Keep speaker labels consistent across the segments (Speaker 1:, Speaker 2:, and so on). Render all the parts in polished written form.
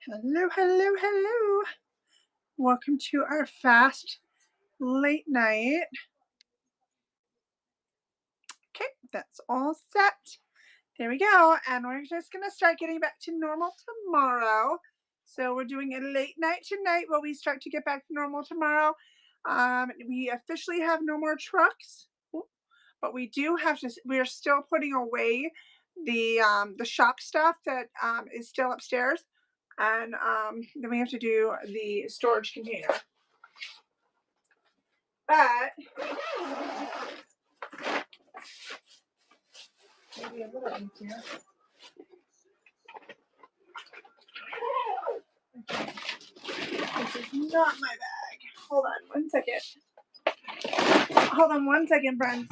Speaker 1: Hello, hello, hello. Welcome to our fast late night. Okay, that's all set. There we go. And we're just going to start getting back to normal tomorrow. So we're doing a late night tonight while we start to get back to normal tomorrow. We officially have no more trucks, but we do have to, we're still putting away the shop stuff that is still upstairs. And then we have to do the storage container. But maybe a little easier. Okay. This is not my bag. Hold on 1 second. Hold on 1 second, friends.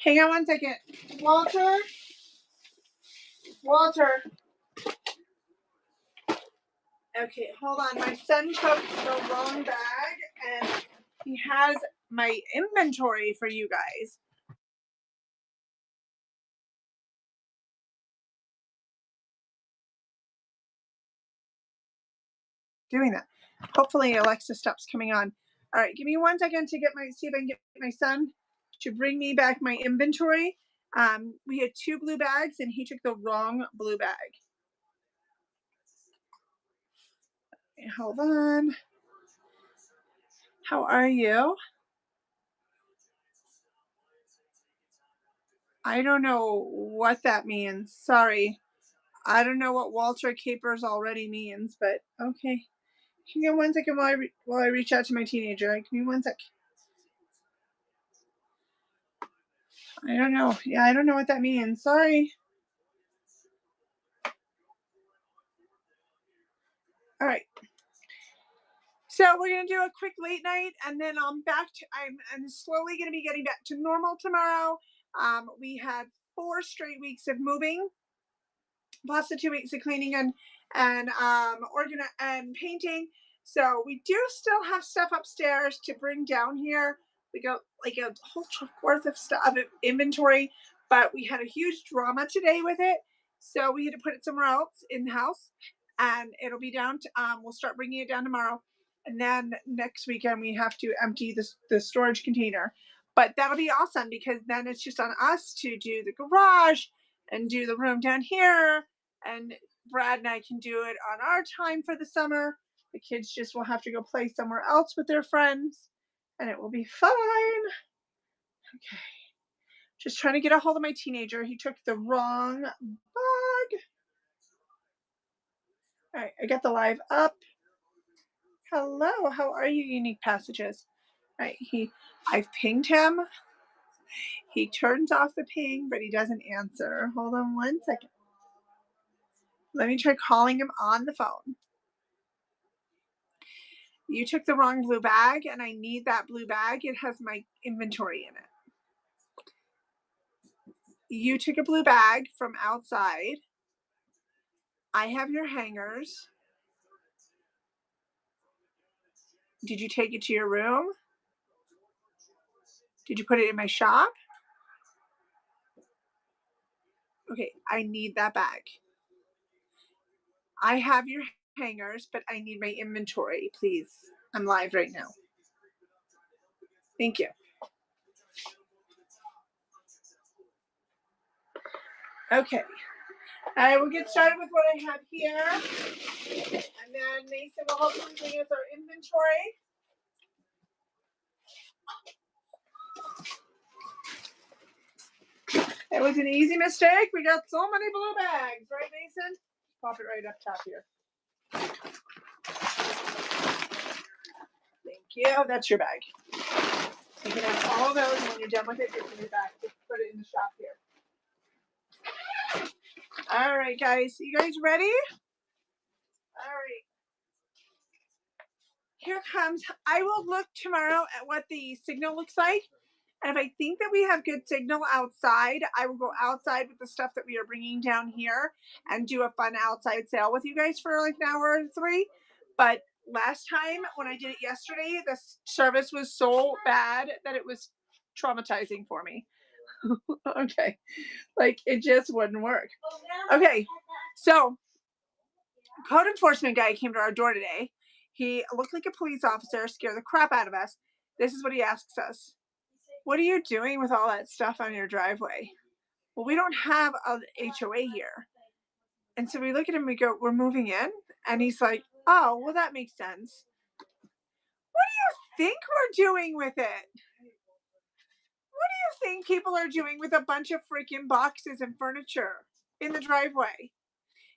Speaker 1: Hang on 1 second. Walter? Walter. Okay, hold on. My son took the wrong bag and he has my inventory for you guys. Doing that. Hopefully Alexa stops coming on. All right, give me 1 second to see if I can get my son to bring me back my inventory. We had 2 blue bags and he took the wrong blue bag. Hold on. How are you? I don't know what that means. Sorry. I don't know what Walter Capers already means, but okay. Can you give 1 second while I reach out to my teenager? Give me 1 sec. I don't know. Yeah, I don't know what that means. Sorry. All right. So we're gonna do a quick late night, and then I'm slowly gonna be getting back to normal tomorrow. We had 4 straight weeks of moving, plus the 2 weeks of cleaning and painting. So we do still have stuff upstairs to bring down here. We got like a whole truck worth of stuff of inventory, but we had a huge drama today with it, so we had to put it somewhere else in the house, and it'll be down to we'll start bringing it down tomorrow, and then next weekend we have to empty the storage container. But that'll be awesome because then it's just on us to do the garage and do the room down here, and Brad and I can do it on our time for the summer. The kids just will have to go play somewhere else with their friends, and it will be fine. Okay. Just trying to get a hold of my teenager. He took the wrong bag. All right, I got the live up. Hello, how are you, Unique Passages? All right, I've pinged him. He turns off the ping, but he doesn't answer. Hold on 1 second. Let me try calling him on the phone. You took the wrong blue bag, and I need that blue bag. It has my inventory in it. You took a blue bag from outside. I have your hangers. Did you take it to your room? Did you put it in my shop? Okay, I need that bag. I have your hangers, but I need my inventory, please. I'm live right now. Thank you. Okay. I will get started with what I have here. And then Mason will hopefully bring us our inventory. It was an easy mistake. We got so many blue bags, right, Mason? Pop it right up top here. Thank you. That's your bag. You can have all those, and when you're done with it, give it back. Just put it in the shop here. All right, guys. You guys ready? All right. Here comes. I will look tomorrow at what the signal looks like. And if I think that we have good signal outside, I will go outside with the stuff that we are bringing down here and do a fun outside sale with you guys for like an hour or 3. But last time when I did it yesterday, the service was so bad that it was traumatizing for me. Okay. Like, it just wouldn't work. Okay. So, code enforcement guy came to our door today. He looked like a police officer, scared the crap out of us. This is what he asks us. What are you doing with all that stuff on your driveway? Well, we don't have an HOA here. And so we look at him and we go, we're moving in? And he's like, oh, well, that makes sense. What do you think we're doing with it? What do you think people are doing with a bunch of freaking boxes and furniture in the driveway?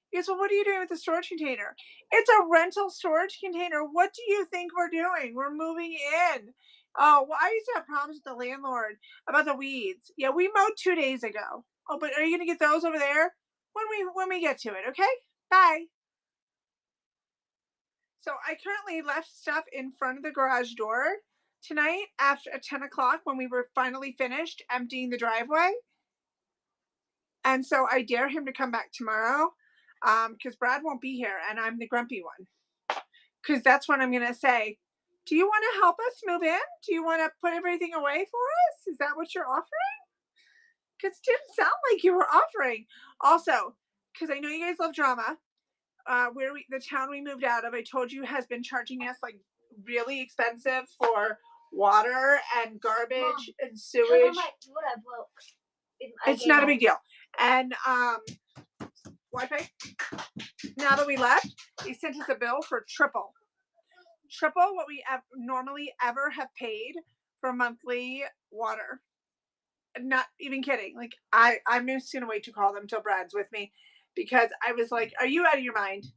Speaker 1: He goes, well, what are you doing with the storage container? It's a rental storage container. What do you think we're doing? We're moving in. Oh, well, I used to have problems with the landlord about the weeds. Yeah, we mowed 2 days ago. Oh, but are you gonna get those over there when we get to it? Okay, bye. So I currently left stuff in front of the garage door tonight after at 10 o'clock when we were finally finished emptying the driveway. And so I dare him to come back tomorrow because Brad won't be here and I'm the grumpy one. Because that's when I'm going to say, do you want to help us move in? Do you want to put everything away for us? Is that what you're offering? Because it didn't sound like you were offering. Also, because I know you guys love drama, the town we moved out of, I told you, has been charging us like really expensive for water and garbage Mom, and sewage. It's not a big deal. And Wi-Fi. Now that we left, they sent us a bill for triple what we normally ever have paid for monthly water. Not even kidding. Like I'm just gonna wait to call them till Brad's with me, because I was like, "Are you out of your mind?"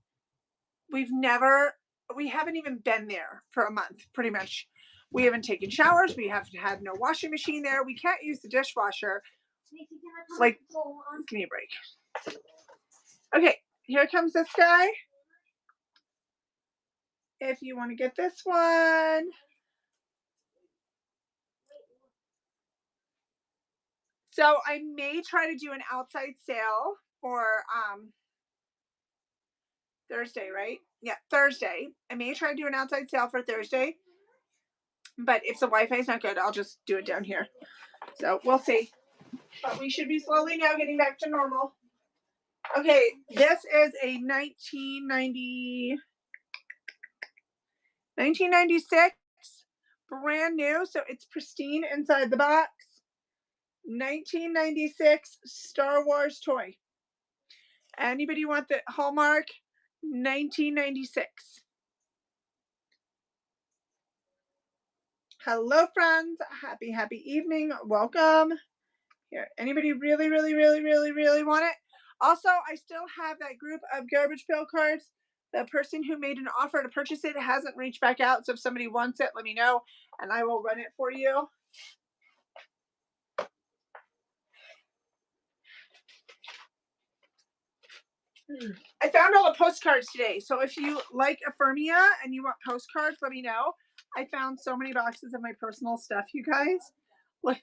Speaker 1: We haven't even been there for a month, pretty much. We haven't taken showers. We haven't had no washing machine there. We can't use the dishwasher. Like, give me a break. Okay, here comes this guy. If you want to get this one. So I may try to do an outside sale for Thursday, right? Yeah, Thursday. I may try to do an outside sale for Thursday. But if the Wi-Fi is not good, I'll just do it down here. So we'll see. But we should be slowly now getting back to normal. Okay, this is a 1996, brand new, so it's pristine inside the box. 1996 Star Wars toy. Anybody want the Hallmark? 1996. Hello, friends. Happy evening. Welcome. Here, anybody really want it? Also, I still have that group of garbage pail cards. The person who made an offer to purchase it hasn't reached back out. So if somebody wants it, let me know and I will run it for you. I found all the postcards today. So if you like Affirmia and you want postcards, let me know. I found so many boxes of my personal stuff, you guys. Like,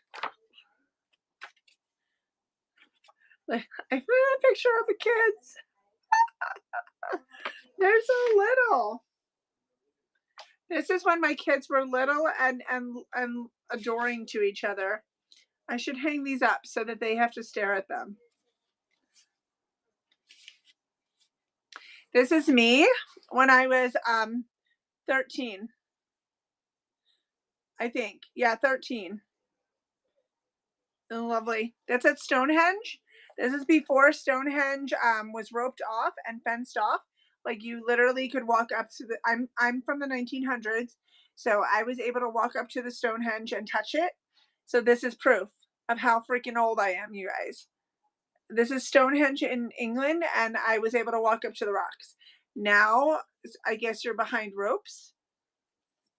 Speaker 1: I put a picture of the kids. They're so little. This is when my kids were little and adoring to each other. I should hang these up so that they have to stare at them. This is me when I was 13. I think. Yeah, 13. Oh, lovely. That's at Stonehenge. This is before Stonehenge was roped off and fenced off. Like, you literally could walk up to the I'm from the 1900s, so I was able to walk up to the Stonehenge and touch it. So this is proof of how freaking old I am, you guys. This is Stonehenge in England, and I was able to walk up to the rocks. Now, I guess you're behind ropes.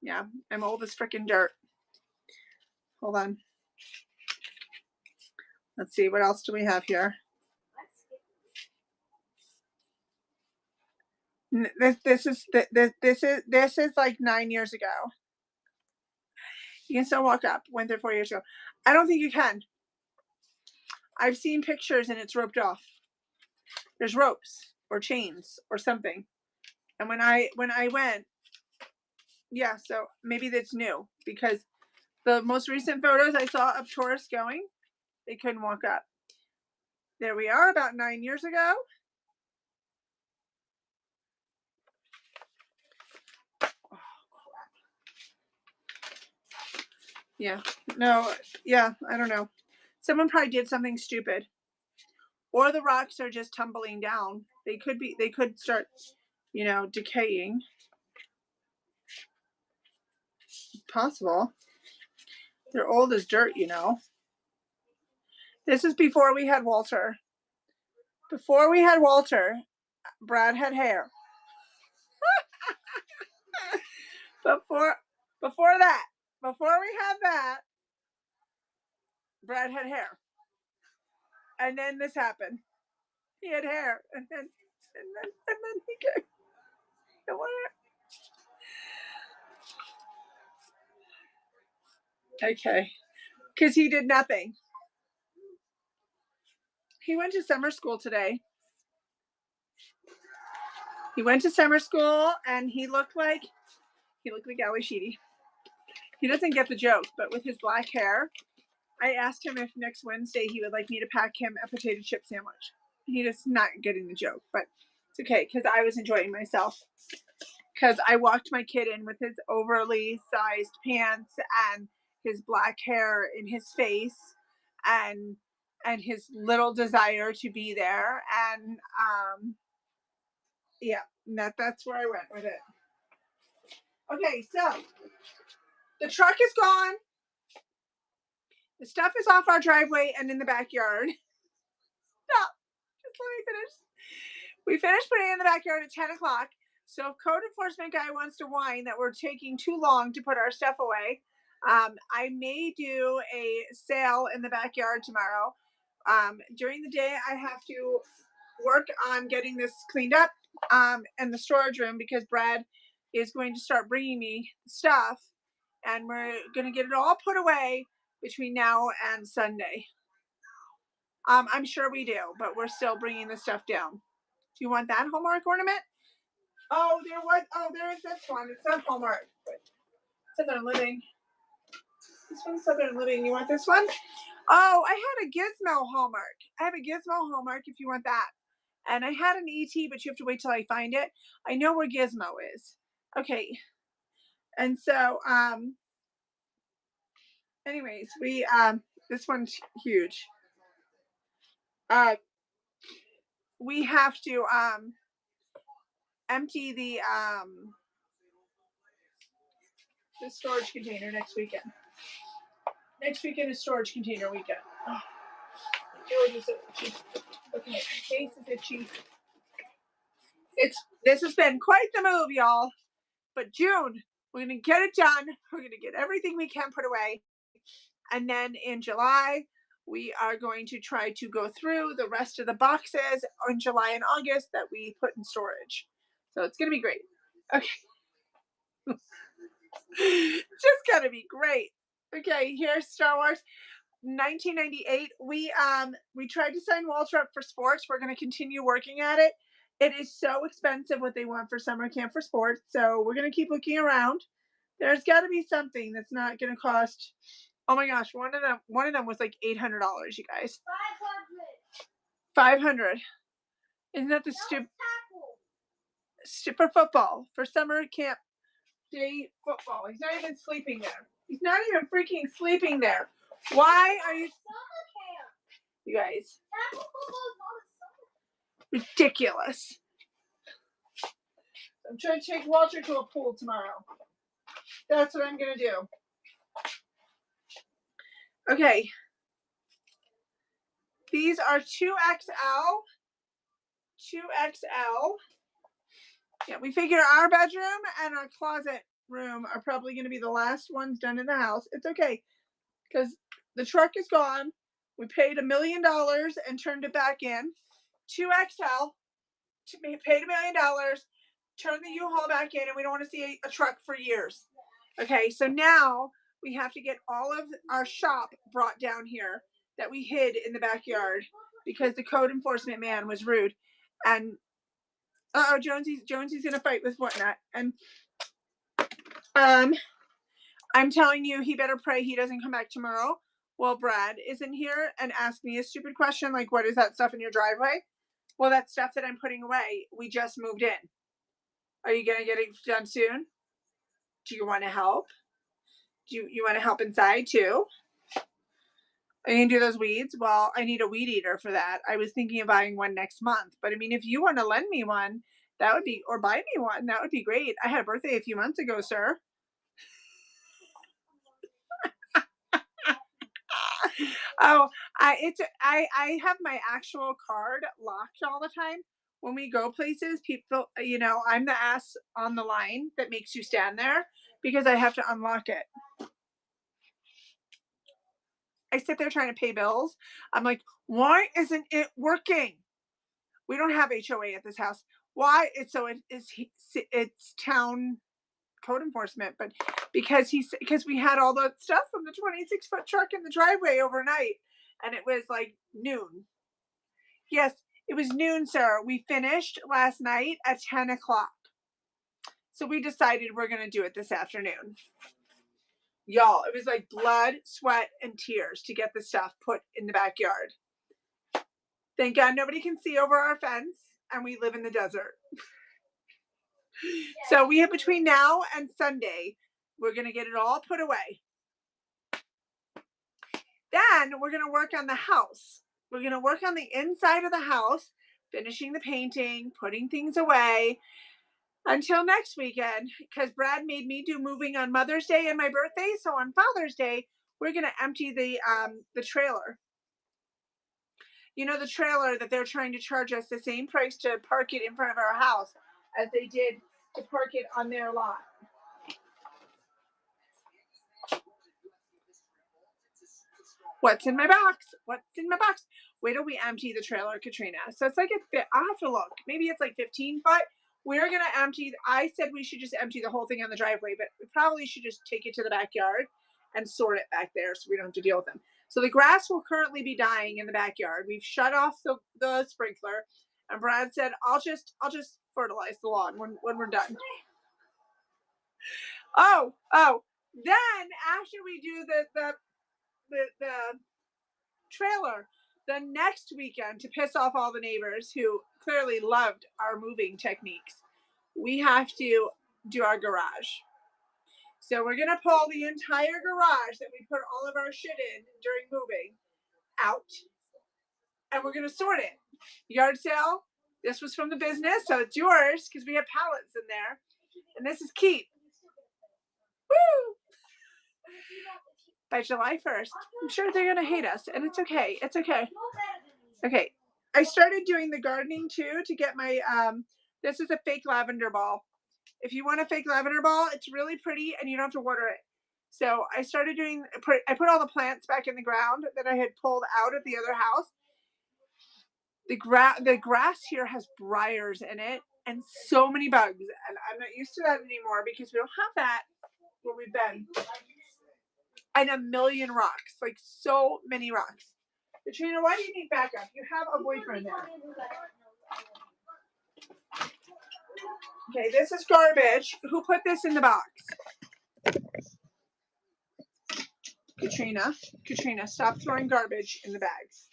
Speaker 1: Yeah, I'm old as freaking dirt. Hold on. Let's see, what else do we have here? This is like 9 years ago. You can still walk up. Went there 4 years ago. I don't think you can. I've seen pictures and it's roped off. There's ropes or chains or something. And when I went, yeah, so maybe that's new, because The most recent photos I saw of tourists going, they couldn't walk up. There we are, about 9 years ago. Oh, crap. Yeah, no, yeah, I don't know. Someone probably did something stupid. Or the rocks are just tumbling down. They could start, decaying. Possible. They're old as dirt, This is before we had Walter. Before we had Walter, Brad had hair. before we had that, Brad had hair. And then this happened. He had hair, and then he got okay, because he did nothing. He went to summer school today. He went to summer school, and he looked like Ali Sheedy. He doesn't get the joke, but with his black hair, I asked him if next Wednesday he would like me to pack him a potato chip sandwich. He just not getting the joke, but it's okay because I was enjoying myself. Because I walked my kid in with his overly sized pants and his black hair in his face and his little desire to be there, and yeah, that's where I went with it. Okay, so the truck is gone. The stuff is off our driveway and in the backyard. Stop. Just let me finish. We finished putting it in the backyard at 10 o'clock. So if code enforcement guy wants to whine that we're taking too long to put our stuff away, I may do a sale in the backyard tomorrow. During the day, I have to work on getting this cleaned up in the storage room because Brad is going to start bringing me stuff, and we're going to get it all put away between now and Sunday. I'm sure we do, but we're still bringing the stuff down. Do you want that Hallmark ornament? Oh, there is this one. It's not Hallmark, but Southern Living. This one's Southern Living. You want this one? Oh, I had a Gizmo Hallmark. I have a Gizmo Hallmark if you want that. And I had an ET, but you have to wait till I find it. I know where Gizmo is. Okay. And so, anyways, this one's huge. We have to, empty the storage container next weekend. Next weekend is storage container weekend. Oh. George is itchy. Okay, my face is itchy. This has been quite the move, y'all. But June, we're gonna get it done. We're gonna get everything we can put away. And then in July, we are going to try to go through the rest of the boxes in July and August that we put in storage. So it's gonna be great. Okay. It's just gonna be great. Okay, here's Star Wars 1998. We tried to sign Walter up for sports. We're going to continue working at it. It is so expensive what they want for summer camp for sports, so we're going to keep looking around. There's got to be something that's not going to cost. Oh my gosh, one of them was like $800, you guys. 500. Isn't that the stupid for football, for summer camp day football? He's not even sleeping there. He's not even freaking sleeping there. Why are you, you guys? Ridiculous. I'm trying to take Walter to a pool tomorrow. That's what I'm gonna do. Okay. These are 2XL. 2XL. Yeah, we figure our bedroom and our closet room are probably going to be the last ones done in the house. It's okay because the truck is gone. We paid $1 million and turned it back in. 2XL. Paid $1 million, turned the U-Haul back in, and we don't want to see a truck for years. Okay, so now we have to get all of our shop brought down here that we hid in the backyard because the code enforcement man was rude. And Jonesy's gonna fight with Whatnot. And I'm telling you, he better pray he doesn't come back tomorrow while Brad isn't here and ask me a stupid question like, what is that stuff in your driveway? Well, that stuff that I'm putting away, we just moved in. Are you going to get it done soon? Do you want to help? Do you want to help inside too? Are you going to do those weeds? Well, I need a weed eater for that. I was thinking of buying one next month. But I mean, if you want to lend me one, that would be, or buy me one, that would be great. I had a birthday a few months ago, sir. Oh, I have my actual card locked all the time. When we go places, people, I'm the ass on the line that makes you stand there because I have to unlock it. I sit there trying to pay bills. I'm like, why isn't it working? We don't have HOA at this house. Why? It's town code enforcement, but because we had all the stuff from the 26-foot truck in the driveway overnight, and it was like noon. Yes, it was noon, sir. We finished last night at 10 o'clock. So we decided we're going to do it this afternoon. Y'all, it was like blood, sweat, and tears to get the stuff put in the backyard. Thank God nobody can see over our fence, and we live in the desert. So we have between now and Sunday, we're going to get it all put away. Then we're going to work on the house. We're going to work on the inside of the house, finishing the painting, putting things away until next weekend, because Brad made me do moving on Mother's Day and my birthday. So on Father's Day, we're going to empty the trailer. You know, the trailer that they're trying to charge us the same price to park it in front of our house as they did to park it on their lot. What's in my box? What's in my box? Wait till we empty the trailer, Katrina. So it's like I'll have to look. Maybe it's like 15 foot. We're going to empty. I said we should just empty the whole thing on the driveway, but we probably should just take it to the backyard and sort it back there so we don't have to deal with them. So the grass will currently be dying in the backyard. We've shut off the sprinkler, and Brad said, I'll just fertilize the lawn when we're done. Oh, then after we do the trailer the next weekend to piss off all the neighbors who clearly loved our moving techniques, we have to do our garage. So we're going to pull the entire garage that we put all of our shit in during moving out, and we're going to sort it. Yard sale, this was from the business, so it's yours because we have pallets in there, and this is keep. Woo! By July 1st, I'm sure they're going to hate us, and it's okay. It's okay. Okay. I started doing the gardening too to get my, this is a fake lavender ball. If you want a fake lavender ball, it's really pretty and you don't have to water it. So I started I put all the plants back in the ground that I had pulled out of the other house. The grass here has briars in it and so many bugs. And I'm not used to that anymore because we don't have that where we've been. And a million rocks, like so many rocks. Katrina, why do you need backup? You have a boyfriend there. Okay, this is garbage. Who put this in the box? Katrina, stop throwing garbage in the bags.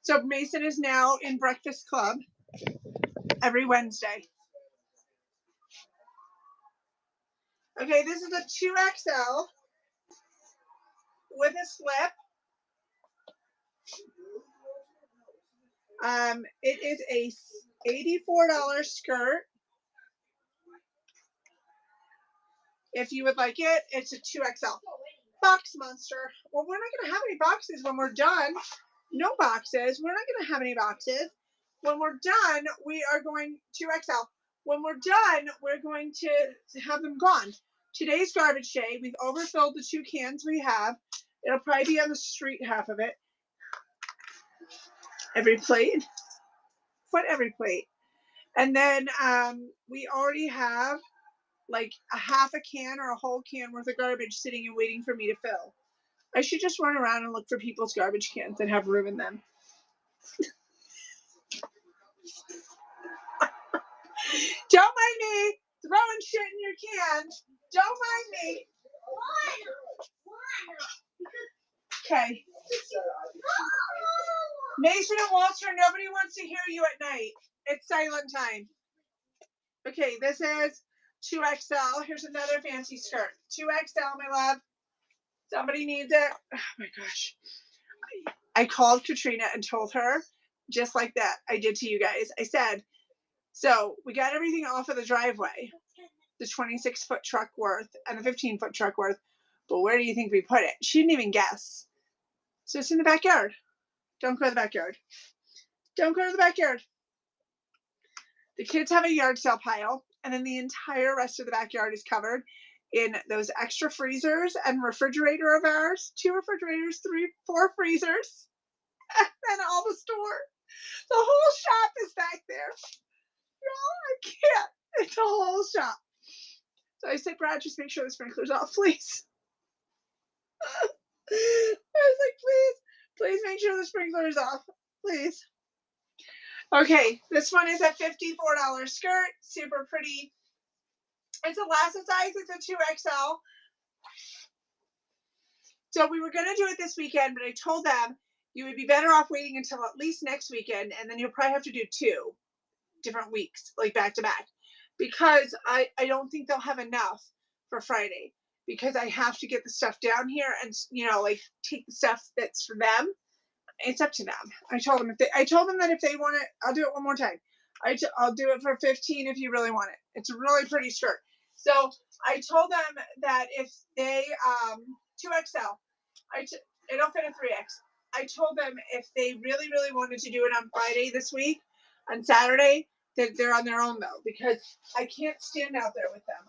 Speaker 1: So Mason is now in Breakfast Club every Wednesday. Okay, this is a 2XL with a slip. It is a $84 skirt. If you would like it, it's a 2XL. Box monster. Well, we're not going to have any boxes when we're done. No boxes. We're not going to have any boxes. When we're done, we are going 2XL. When we're done, we're going to have them gone. Today's garbage day. We've overfilled the 2 cans we have. It'll probably be on the street, half of it. Every plate. What every plate? And then we already have like a half a can or a whole can worth of garbage sitting and waiting for me to fill. I should just run around and look for people's garbage cans and have room in them. Don't mind me throwing shit in your can. Don't mind me. Okay. Mason and Walter, nobody wants to hear you at night. It's silent time. Okay, this is 2XL. Here's another fancy skirt. 2XL, my love. Somebody needs it. Oh my gosh. I called Katrina and told her, just like that, I did to you guys. I said, so we got everything off of the driveway, the 26-foot truck worth and the 15-foot truck worth, but where do you think we put it? She didn't even guess. So it's in the backyard. Don't go to the backyard. Don't go to the backyard. The kids have a yard sale pile, and then the entire rest of the backyard is covered in those extra freezers and refrigerator of ours. 2 refrigerators, 4 freezers, and all the store. The whole shop is back there. No, I can't. It's a whole shop. So I said, Brad, just make sure the sprinklers off, please. I was like, please make sure the sprinklers off, please. Okay, this one is a $54 skirt, super pretty. It's elastic size, it's a 2XL. So we were going to do it this weekend, but I told them you would be better off waiting until at least next weekend, and then you'll probably have to do 2 different weeks, like back to back, because I don't think they'll have enough for Friday, because I have to get the stuff down here and, you know, like take the stuff that's for them. It's up to them. I told them that if they want it, I'll do it one more time. I'll do it for $15 if you really want it. It's a really pretty skirt. So I told them that if they 2XL, it'll fit a 3X. I told them if they really wanted to do it on Friday this week, on Saturday, that they're on their own though, because I can't stand out there with them.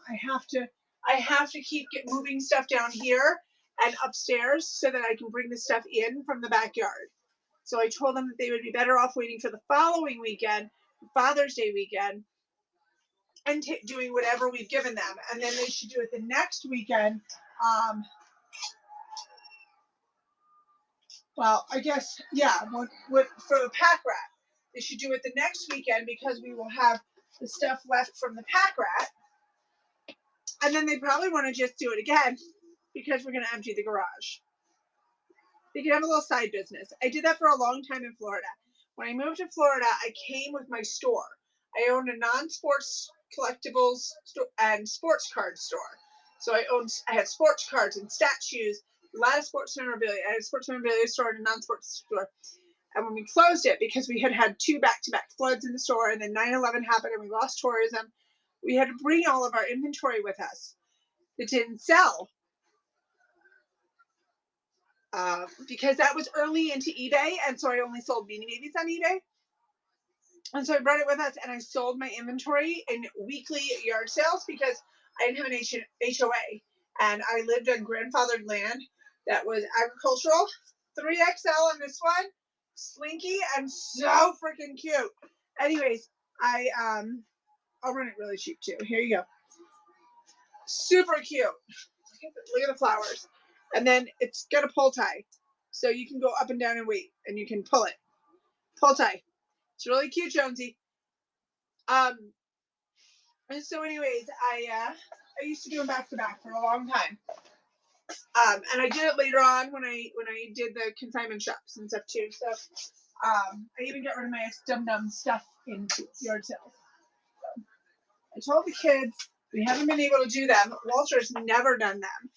Speaker 1: I have to keep moving stuff down here and upstairs so that I can bring the stuff in from the backyard. So I told them that they would be better off waiting for the following weekend, Father's Day weekend, and doing whatever we've given them. And then they should do it the next weekend. Well, I guess, yeah, for the pack rat. They should do it the next weekend because we will have the stuff left from the pack rat. And then they probably want to just do it again because we're going to empty the garage. They could have a little side business. I did that for a long time in Florida. When I moved to Florida, I came with my store. I owned a non-sports collectibles and sports card store. So I had sports cards and statues, a lot of sports memorabilia. I had a sports memorabilia store and a non-sports store. And when we closed it, because we had 2 back-to-back floods in the store, and then 9/11 happened and we lost tourism, we had to bring all of our inventory with us. It didn't sell. Because that was early into eBay, and so I only sold Beanie Babies on eBay. And so I brought it with us, and I sold my inventory in weekly yard sales because I didn't have an HOA, and I lived on grandfathered land that was agricultural. 3XL on this one, slinky and so freaking cute. Anyways, I'll run it really cheap too. Here you go. Super cute. Look at the flowers. And then it's got a pull tie. So you can go up and down and wait, and you can pull it. Pull tie. It's really cute, Jonesy. And so anyways, I used to do them back to back for a long time. And I did it later on when I did the consignment shops and stuff too. So I even got rid of my dum-dum stuff in yard sales. So I told the kids we haven't been able to do them. Walter's never done them.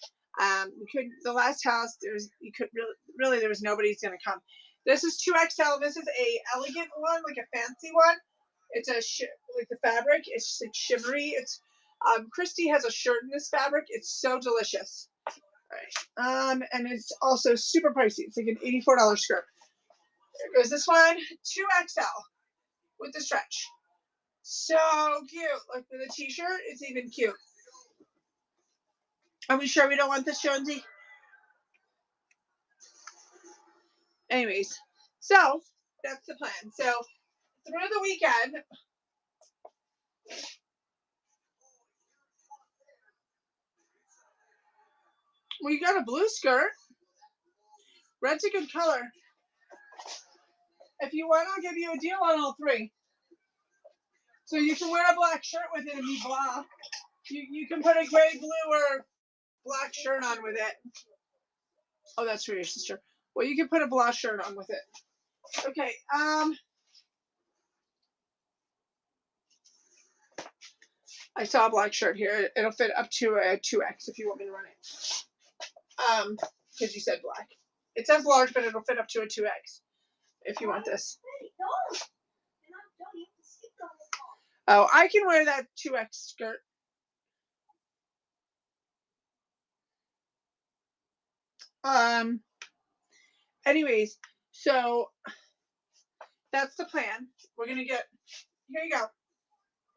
Speaker 1: The last house, there was nobody's gonna come. This is 2XL. This is a elegant one, like a fancy one. It's like the fabric. It's just like shimmery. It's Christy has a shirt in this fabric. It's so delicious. All right. And it's also super pricey. It's like an $84 skirt. There goes this one, 2XL with the stretch. So cute. Like with a t-shirt, it's even cute. Are we sure we don't want this, Jonesy? Anyways, so that's the plan. So through the weekend, we got a blue skirt. Red's a good color. If you want, I'll give you a deal on all 3. So you can wear a black shirt with it and be blah. You can put a gray, blue, or black shirt on with it. Oh, that's for your sister. Well, you can put a blah shirt on with it. Okay. I saw a black shirt here. It'll fit up to a 2X if you want me to run it. Because you said black. It says large, but it'll fit up to a 2X if you want this. Oh, I can wear that 2X skirt. Anyways, so that's the plan. We're gonna get, here you go.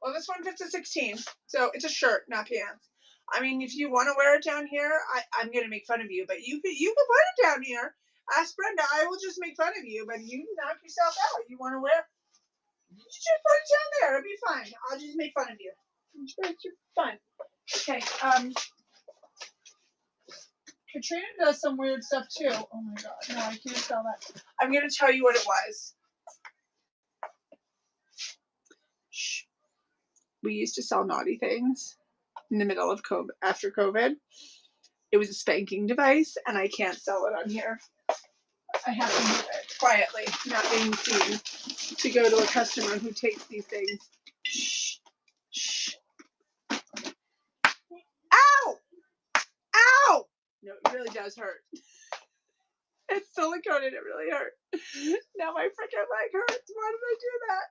Speaker 1: Well, this one fits a 16, so it's a shirt, not pants. I mean, if you want to wear it down here, I'm gonna make fun of you, but you can put it down here. Ask Brenda. I will just make fun of you, but you knock yourself out. You want to wear? You just put it down there. It'll be fine. I'll just make fun of you. It's fun. Okay. Katrina does some weird stuff too. Oh my god. No, I can't sell that. I'm gonna tell you what it was. Shh. We used to sell naughty things in the middle of COVID, after COVID. It was a spanking device, and I can't sell it on here. I have to move it quietly, not being seen, to go to a customer who takes these things. Shh. Shh. Ow! Ow! No, it really does hurt. It's silicone and it really hurt. Now my freaking leg hurts. Why did I do that?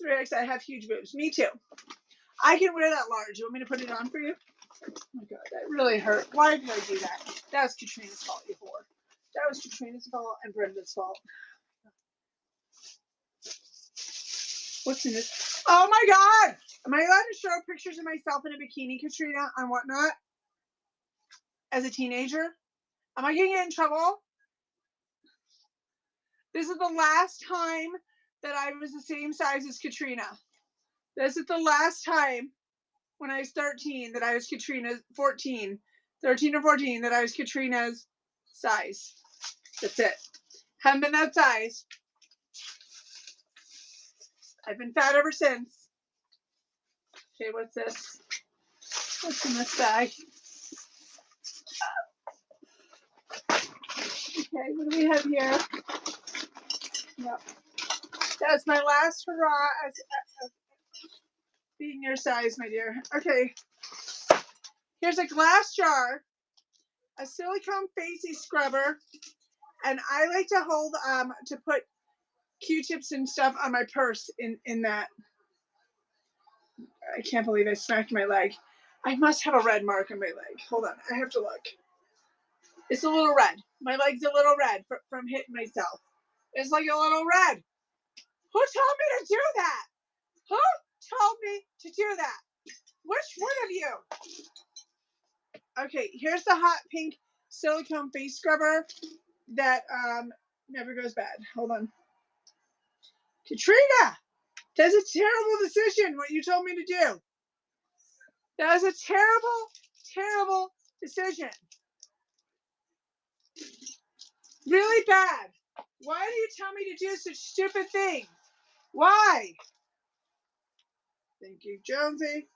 Speaker 1: 3X, I have huge boobs. Me too. I can wear that large. You want me to put it on for you? Oh my god, that really hurt. Why did I do that? That was Katrina's fault, you whore. That was Katrina's fault and Brenda's fault. What's in this? Oh my god! Am I allowed to show pictures of myself in a bikini, Katrina, on whatnot? As a teenager? Am I gonna get in trouble? This is the last time that I was the same size as Katrina. This is the last time when I was 13 that I was Katrina's 13 or 14 that I was Katrina's size. That's it. Haven't been that size. I've been fat ever since. Okay, what's this? What's in this bag? Okay, what do we have here? Yep. That's my last hurrah as being your size, my dear. Okay. Here's a glass jar, a silicone facey scrubber, and I like to hold to put Q-tips and stuff on my purse in that. I can't believe I smacked my leg. I must have a red mark on my leg. Hold on, I have to look. It's a little red. My leg's a little red from hitting myself. It's like a little red. Who told me to do that? Who told me to do that? Which one of you? Okay, here's the hot pink silicone face scrubber that never goes bad. Hold on. Katrina, that's a terrible decision what you told me to do. That was a terrible, terrible decision. Really bad. Why do you tell me to do such stupid things? Why? Thank you, Jonesy.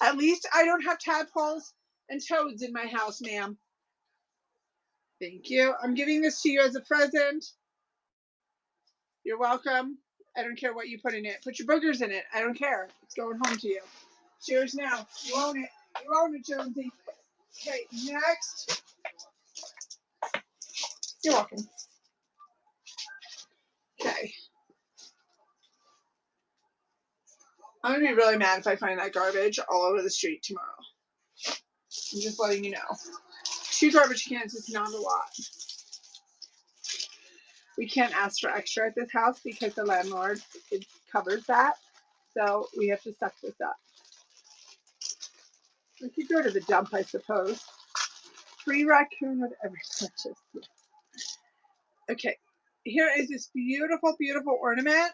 Speaker 1: At least I don't have tadpoles and toads in my house, ma'am. Thank you. I'm giving this to you as a present. You're welcome. I don't care what you put in it. Put your boogers in it. I don't care. It's going home to you. It's yours now. You own it. You own it, Jonesy. Okay, next. You're welcome. Okay. I'm going to be really mad if I find that garbage all over the street tomorrow. I'm just letting you know. 2 garbage cans is not a lot. We can't ask for extra at this house because the landlord covers that. So we have to suck this up. We could go to the dump, I suppose. Free raccoon with every purchase. Okay. Here is this beautiful, beautiful ornament.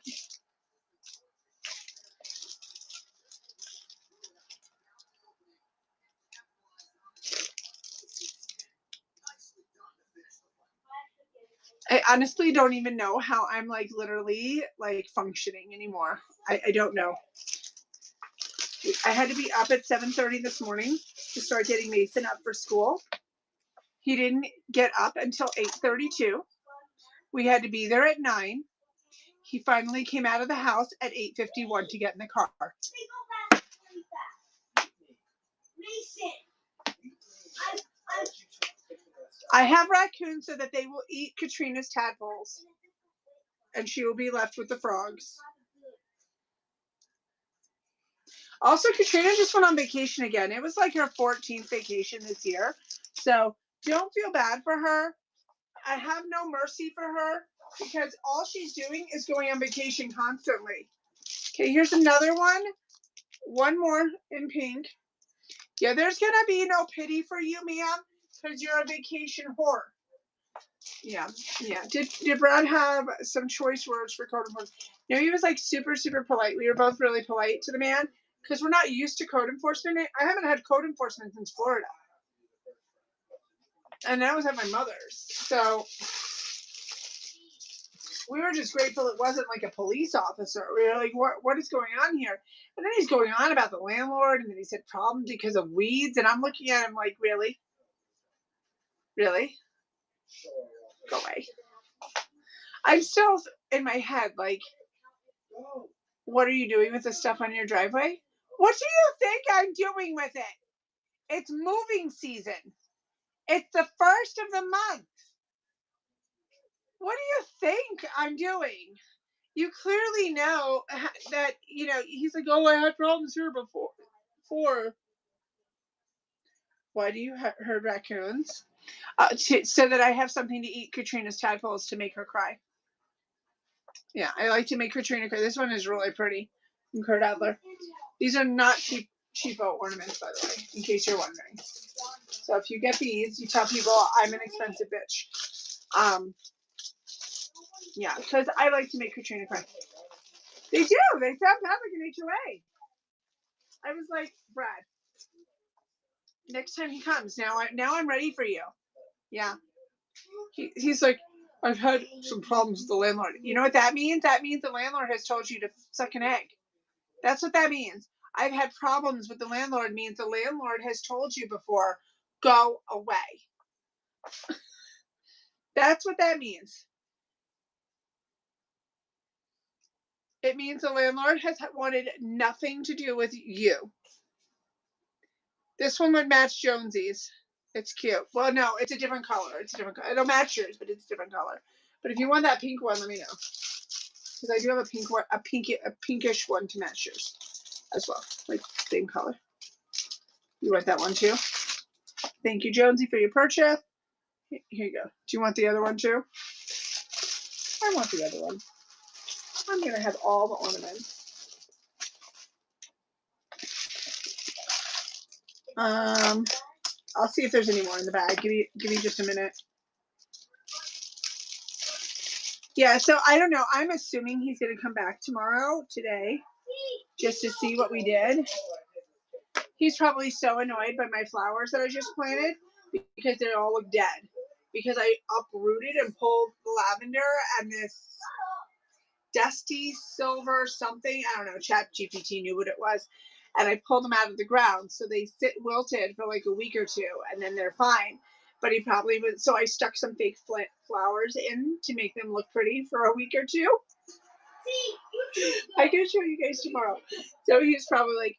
Speaker 1: I honestly don't even know how I'm like literally like functioning anymore. I don't know. I had to be up at 7:30 this morning to start getting Mason up for school. He didn't get up until 8:32. We had to be there at 9. He finally came out of the house at 8:51 to get in the car. I have raccoons so that they will eat Katrina's tadpoles. And she will be left with the frogs. Also, Katrina just went on vacation again. It was like her 14th vacation this year. So don't feel bad for her. I have no mercy for her because all she's doing is going on vacation constantly. Okay, here's another one. One more in pink. Yeah, there's going to be no pity for you, ma'am, because you're a vacation whore. Yeah. Did Brad have some choice words for code enforcement? No, he was like super, super polite. We were both really polite to the man because we're not used to code enforcement. I haven't had code enforcement since Florida. And that was at my mother's. So we were just grateful it wasn't like a police officer. We were like, what is going on here? And then he's going on about the landlord, and then he said problems because of weeds. And I'm looking at him like, really? Really? Go away. I'm still in my head like, what are you doing with the stuff on your driveway? What do you think I'm doing with it? It's moving season. It's the first of the month. What do you think I'm doing? You clearly know that, he's like, oh, I had problems here before. Why do you herd raccoons? So that I have something to eat Katrina's tadpoles to make her cry. Yeah, I like to make Katrina cry. This one is really pretty from Kurt Adler. These are not cheapo ornaments, by the way, in case you're wondering. So if you get these, you tell people I'm an expensive bitch. Yeah, because I like to make Katrina cry. They do. They sound like an HOA. I was like, Brad, next time he comes, now I'm ready for you. Yeah. He's like, I've had some problems with the landlord. You know what that means? That means the landlord has told you to suck an egg. That's what that means. I've had problems with the landlord means the landlord has told you before, go away. That's what that means. It means the landlord has wanted nothing to do with you. This one would match Jonesy's. It's cute. Well, no, it's a different color. It'll match yours, but it's a different color. But if you want that pink one, let me know. Because I do have a pink one, a pinkish one to match yours as well. Like same color. You want that one too? Thank you, Jonesy, for your purchase. Here you go. Do you want the other one too? I want the other one. I'm gonna have all the ornaments. I'll see if there's any more in the bag. Give me just a minute. Yeah, so I don't know. I'm assuming he's gonna come back today, just to see what we did. He's probably so annoyed by my flowers that I just planted because they all look dead. Because I uprooted and pulled the lavender and this dusty silver something. I don't know. ChatGPT knew what it was. And I pulled them out of the ground. So they sit wilted for like a week or two and then they're fine. But he probably would. So I stuck some fake flowers in to make them look pretty for a week or two. I can show you guys tomorrow. So he's probably like,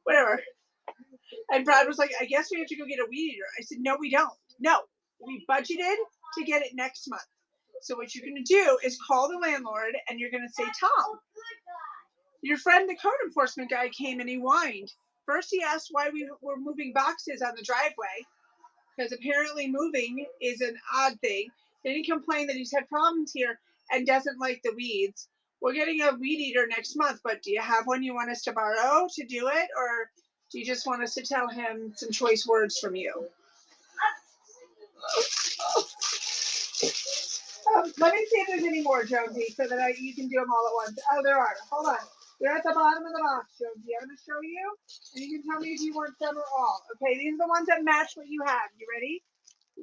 Speaker 1: whatever. And Brad was like, I guess we have to go get a weed eater. I said, no, we don't. No, we budgeted to get it next month. So what you're going to do is call the landlord and you're going to say, Tom, your friend, the code enforcement guy, came and he whined. First, he asked why we were moving boxes on the driveway, because apparently moving is an odd thing. Then he complained that he's had problems here and doesn't like the weeds. We're getting a weed eater next month, but do you have one you want us to borrow to do it? Or do you just want us to tell him some choice words from you? Let me see if there's any more, Jonesy, so that you can do them all at once. Oh, there are. Hold on. They're at the bottom of the box, Jonesy. I'm going to show you, and you can tell me if you want some or all. Okay, these are the ones that match what you have. You ready?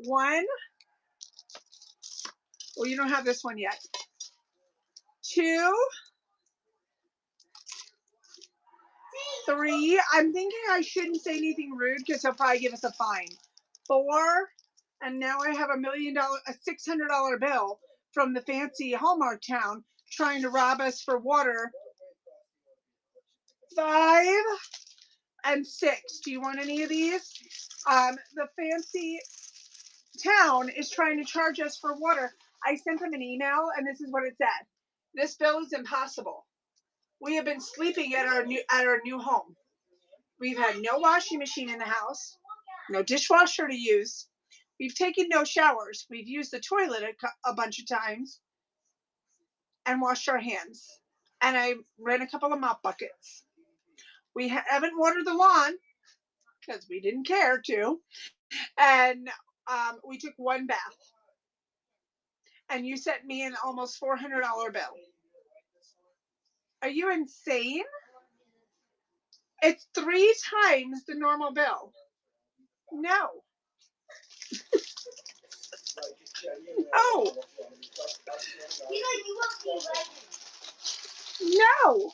Speaker 1: 1, Well, you don't have this one yet. 2, 3. I'm thinking I shouldn't say anything rude because he'll probably give us a fine. 4, and now I have a $600 bill from the fancy Hallmark town trying to rob us for water. 5 and 6. Do you want any of these? The fancy town is trying to charge us for water. I sent them an email, and this is what it said. This bill is impossible. We have been sleeping at our new home. We've had no washing machine in the house, no dishwasher to use. We've taken no showers. We've used the toilet a bunch of times and washed our hands. And I ran a couple of mop buckets. We haven't watered the lawn because we didn't care to. And we took one bath. And you sent me an almost $400 bill. Are you insane? It's 3 times the normal bill. No. Oh. No.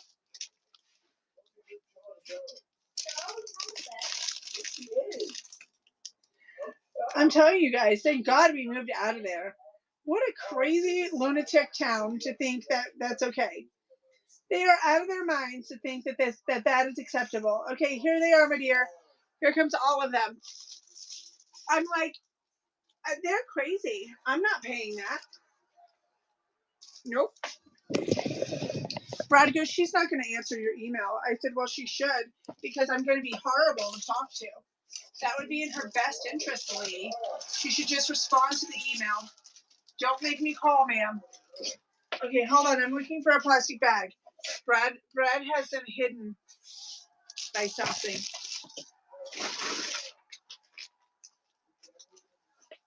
Speaker 1: I'm telling you guys, thank God we moved out of there. What a crazy lunatic town to think that that's okay. They are out of their minds to think that that is acceptable. Okay, here they are, my dear. Here comes all of them. I'm like, they're crazy. I'm not paying that. Nope. Brad goes, she's not going to answer your email. I said, well, she should, because I'm going to be horrible to talk to. That would be in her best interest, lady. She should just respond to the email. Don't make me call, ma'am. Okay, hold on. I'm looking for a plastic bag. Brad has them hidden by something.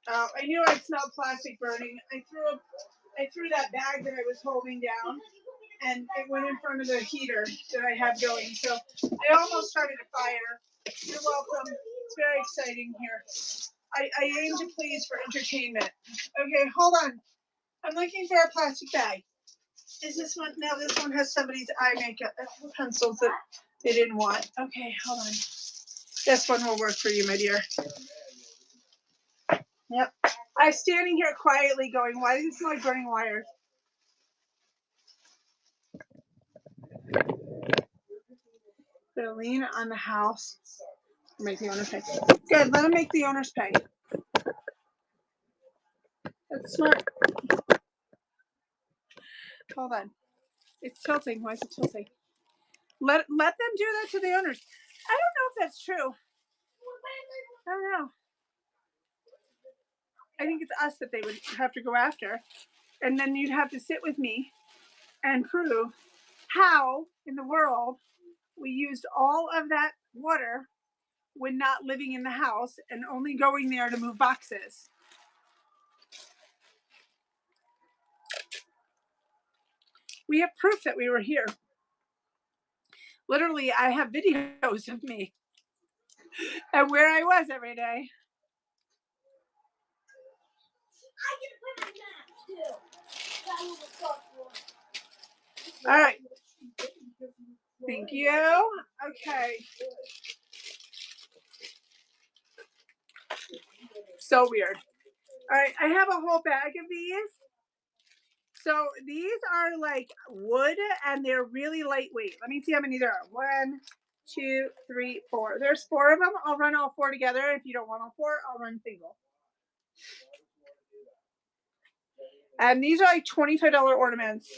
Speaker 1: Oh, I knew I smelled plastic burning. I threw that bag that I was holding down, and it went in front of the heater that I have going. So I almost started a fire. You're welcome. It's very exciting here. I aim to please for entertainment. Okay, hold on. I'm looking for a plastic bag. Is this one? No, this one has somebody's eye makeup pencils that they didn't want. Okay, hold on. This one will work for you, my dear. Yep. I'm standing here quietly going, why does it smell like burning wires? Put a lien on the house. Make the owner pay. Good, let them make the owners pay. That's smart. Hold on. It's tilting. Why is it tilting? Let them do that to the owners. I don't know if that's true. I don't know. I think it's us that they would have to go after. And then you'd have to sit with me and prove how in the world we used all of that water when not living in the house and only going there to move boxes. We have proof that we were here. Literally, I have videos of me and where I was every day. All right. Thank you. Okay. So weird. All right. I have a whole bag of these. So these are like wood and they're really lightweight. Let me see how many there are. 1, 2, 3, 4. There's 4 of them. I'll run all 4 together. If you don't want all 4, I'll run single. And these are like $25 ornaments.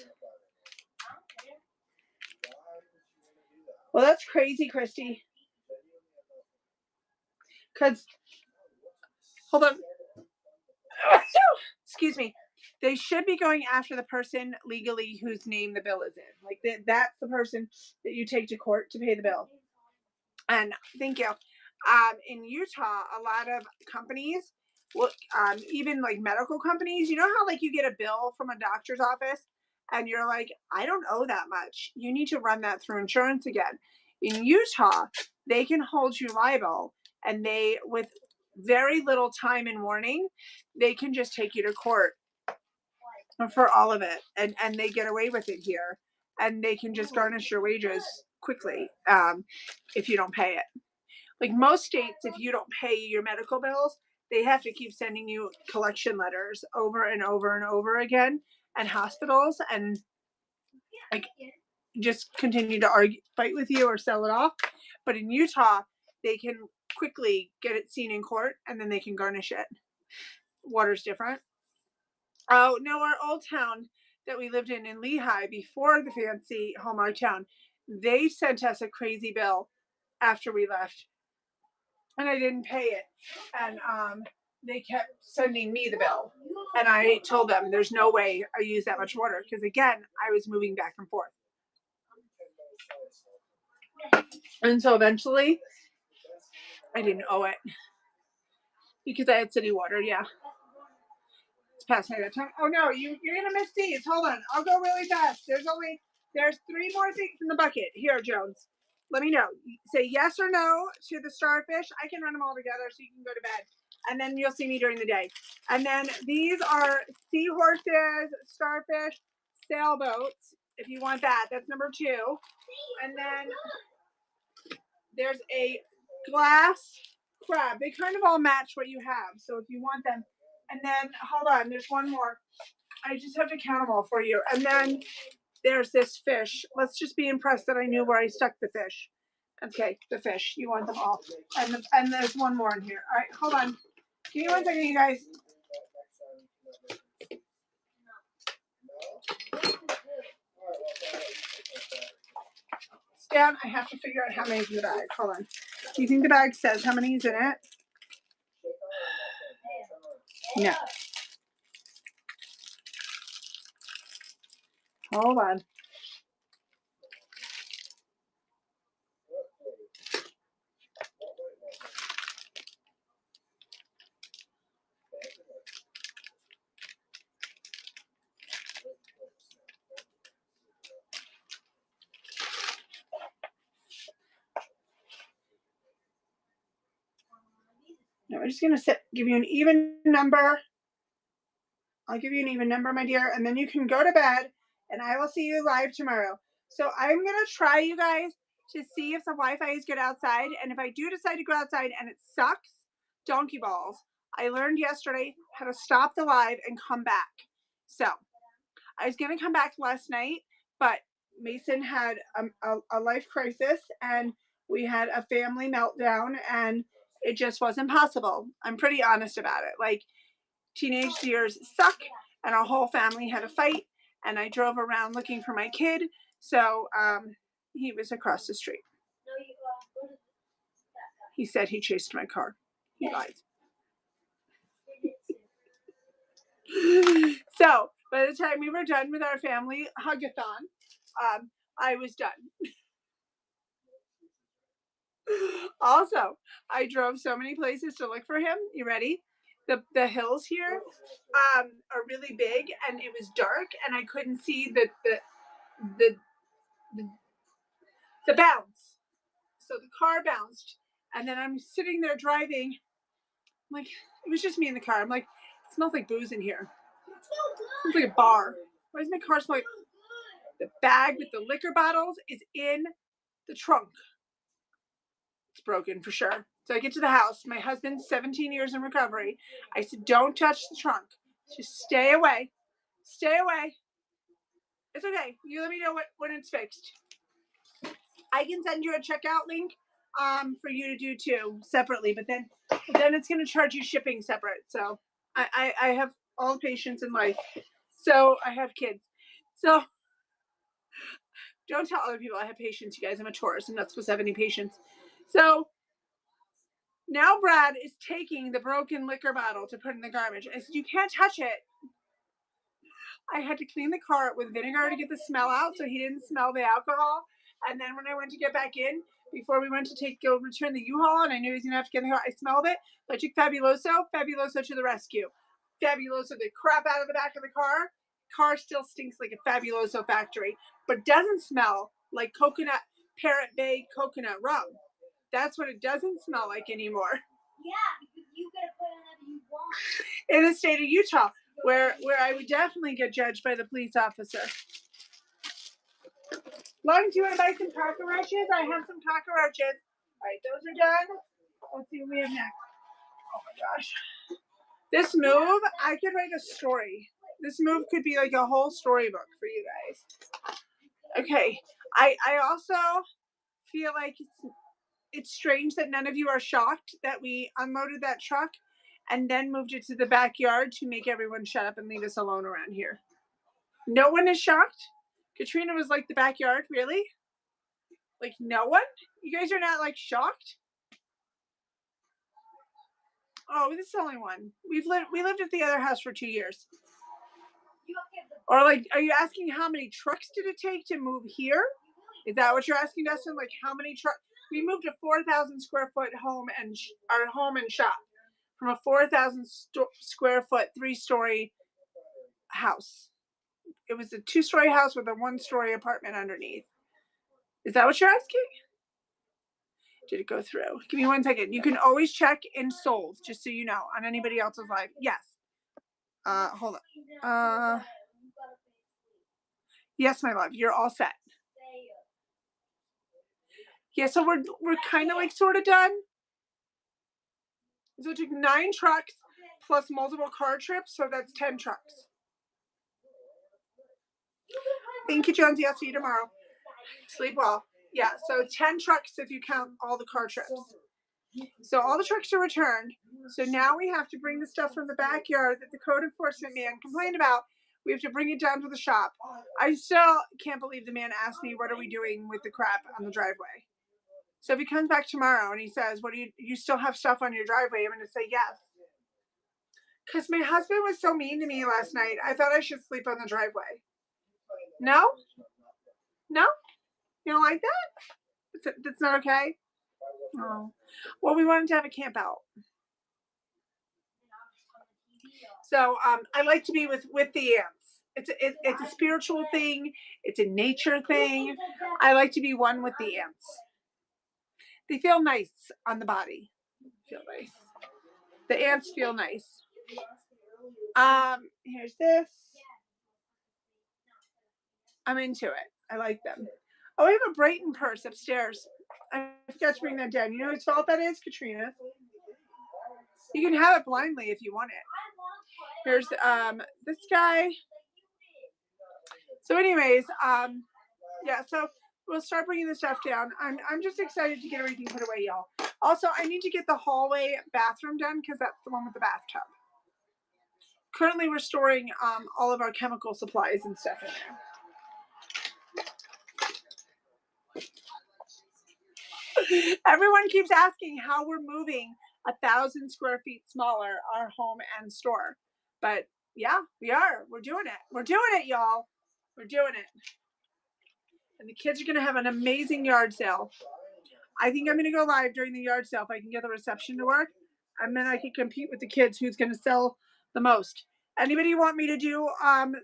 Speaker 1: Well, that's crazy, Christy. Because, hold on. Excuse me. They should be going after the person legally whose name the bill is in. Like that's the person that you take to court to pay the bill. And thank you. In Utah, a lot of companies, even like medical companies, you know how like you get a bill from a doctor's office and you're like, I don't owe that much. You need to run that through insurance again. In Utah, they can hold you liable, and they, with very little time and warning, they can just take you to court. for all of it, and they get away with it here, and they can just garnish your wages quickly if you don't pay it. Like most states, if you don't pay your medical bills, they have to keep sending you collection letters over and over and over again, and hospitals, and like just continue to argue, fight with you, or sell it off. But in Utah, they can quickly get it seen in court, and then they can garnish it. Water's different. Oh no, our old town that we lived in Lehigh before the fancy Hallmark town, they sent us a crazy bill after we left, and I didn't pay it, and they kept sending me the bill, and I told them there's no way I use that much water, because again, I was moving back and forth, and so eventually I didn't owe it because I had city water. Yeah, it's past my bedtime. Oh no, you're gonna miss these. Hold on, I'll go really fast. There's 3 more things in the bucket. Here, Jones. Let me know. Say yes or no to the starfish. I can run them all together so you can go to bed. And then you'll see me during the day. And then these are seahorses, starfish, sailboats. If you want that, that's number 2. And then there's a glass crab. They kind of all match what you have. So if you want them. And then, hold on, there's one more. I just have to count them all for you. And then there's this fish. Let's just be impressed that I knew where I stuck the fish. Okay, the fish. You want them all. And there's one more in here. All right, hold on. Give me 1 second, you guys. Stan, I have to figure out how many's in the bag. Hold on. Do you think the bag says how many's in it? No. Hold on. No, I'm just going to give you an even number. I'll give you an even number, my dear, and then you can go to bed, and I will see you live tomorrow. So I'm going to try, you guys, to see if the Wi-Fi is good outside, and if I do decide to go outside and it sucks, donkey balls. I learned yesterday how to stop the live and come back. So I was going to come back last night, but Mason had a life crisis, and we had a family meltdown, and it just wasn't possible. I'm pretty honest about it. Like, teenage years suck, and our whole family had a fight, and I drove around looking for my kid, so he was across the street. He said he chased my car. He lied. So by the time we were done with our family hug-a-thon, I was done. Also, I drove so many places to look for him. You ready? The hills here are really big, and it was dark, and I couldn't see the bounce. So the car bounced, and then I'm sitting there driving. I'm like, it was just me in the car. I'm like, it smells like booze in here. It smells like a bar. Why does my car smell like? The bag with the liquor bottles is in the trunk. It's broken for sure. So I get to the house. My husband's 17 years in recovery. I said, don't touch the trunk. Just stay away. Stay away. It's okay. You let me know when it's fixed. I can send you a checkout link for you to do too separately, but then it's going to charge you shipping separate. So I have all patience in life. So I have kids. So don't tell other people I have patience, you guys. I'm a Taurus. I'm not supposed to have any patience. So now Brad is taking the broken liquor bottle to put in the garbage. I said, you can't touch it. I had to clean the car with vinegar to get the smell out so he didn't smell the alcohol. And then when I went to get back in, before we went to go return the U-Haul, and I knew he was going to have to get in the car, I smelled it. I took Fabuloso to the rescue. Fabuloso the crap out of the back of the car. Car still stinks like a Fabuloso factory, but doesn't smell like coconut, Parrot Bay coconut rum. That's what it doesn't smell like anymore. Yeah, because you gotta put whatever you want. In the state of Utah. where I would definitely get judged by the police officer. Lungs, do you want to buy some cockroaches? I have some cockroaches. All right, those are done. Let's see what we have next. Oh my gosh. This move, I could write a story. This move could be like a whole storybook for you guys. Okay, I also feel like it's strange that none of you are shocked that we unloaded that truck and then moved it to the backyard to make everyone shut up and leave us alone around here. No one is shocked? Katrina was like, the backyard, really? Like, no one? You guys are not like shocked? Oh, this is only one. We lived at the other house for 2 years. Or like, are you asking how many trucks did it take to move here? Is that what you're asking, Dustin? Like, how many trucks? We moved a 4,000 square foot home and our home and shop from a 4,000 square foot 3-story house. It was a 2-story house with a 1-story apartment underneath. Is that what you're asking? Did it go through? Give me 1 second. You can always check in sold, just so you know, on anybody else's live. Yes. Hold on. Yes, my love, you're all set. Yeah, so we're kind of like sort of done. So it took 9 trucks plus multiple car trips, so that's 10 trucks. Thank you, Jonesy. I'll see you tomorrow. Sleep well. Yeah, so 10 trucks if you count all the car trips. So all the trucks are returned. So now we have to bring the stuff from the backyard that the code enforcement man complained about. We have to bring it down to the shop. I still can't believe the man asked me, what are we doing with the crap on the driveway? So if he comes back tomorrow and he says, what do you still have stuff on your driveway? I'm going to say yes. Because my husband was so mean to me last night. I thought I should sleep on the driveway. No? No? You don't like that? That's not okay? Oh. Well, we wanted to have a camp out. So I like to be with the ants. It's a spiritual thing. It's a nature thing. I like to be one with the ants. They feel nice on the body. Feel nice. The ants feel nice. Here's this. I'm into it. I like them. Oh, I have a Brighton purse upstairs. I forgot to bring that down. You know whose fault that is? Katrina. You can have it blindly if you want it. Here's this guy. So anyways, yeah, so we'll start bringing the stuff down. I'm just excited to get everything put away, y'all. Also, I need to get the hallway bathroom done because that's the one with the bathtub. Currently, we're storing all of our chemical supplies and stuff in there. Everyone keeps asking how we're moving 1,000 square feet smaller, our home and store. But yeah, we are. We're doing it. We're doing it, y'all. We're doing it. And the kids are going to have an amazing yard sale. I think I'm going to go live during the yard sale if I can get the reception to work. And then I can compete with the kids who's going to sell the most. Anybody want me to do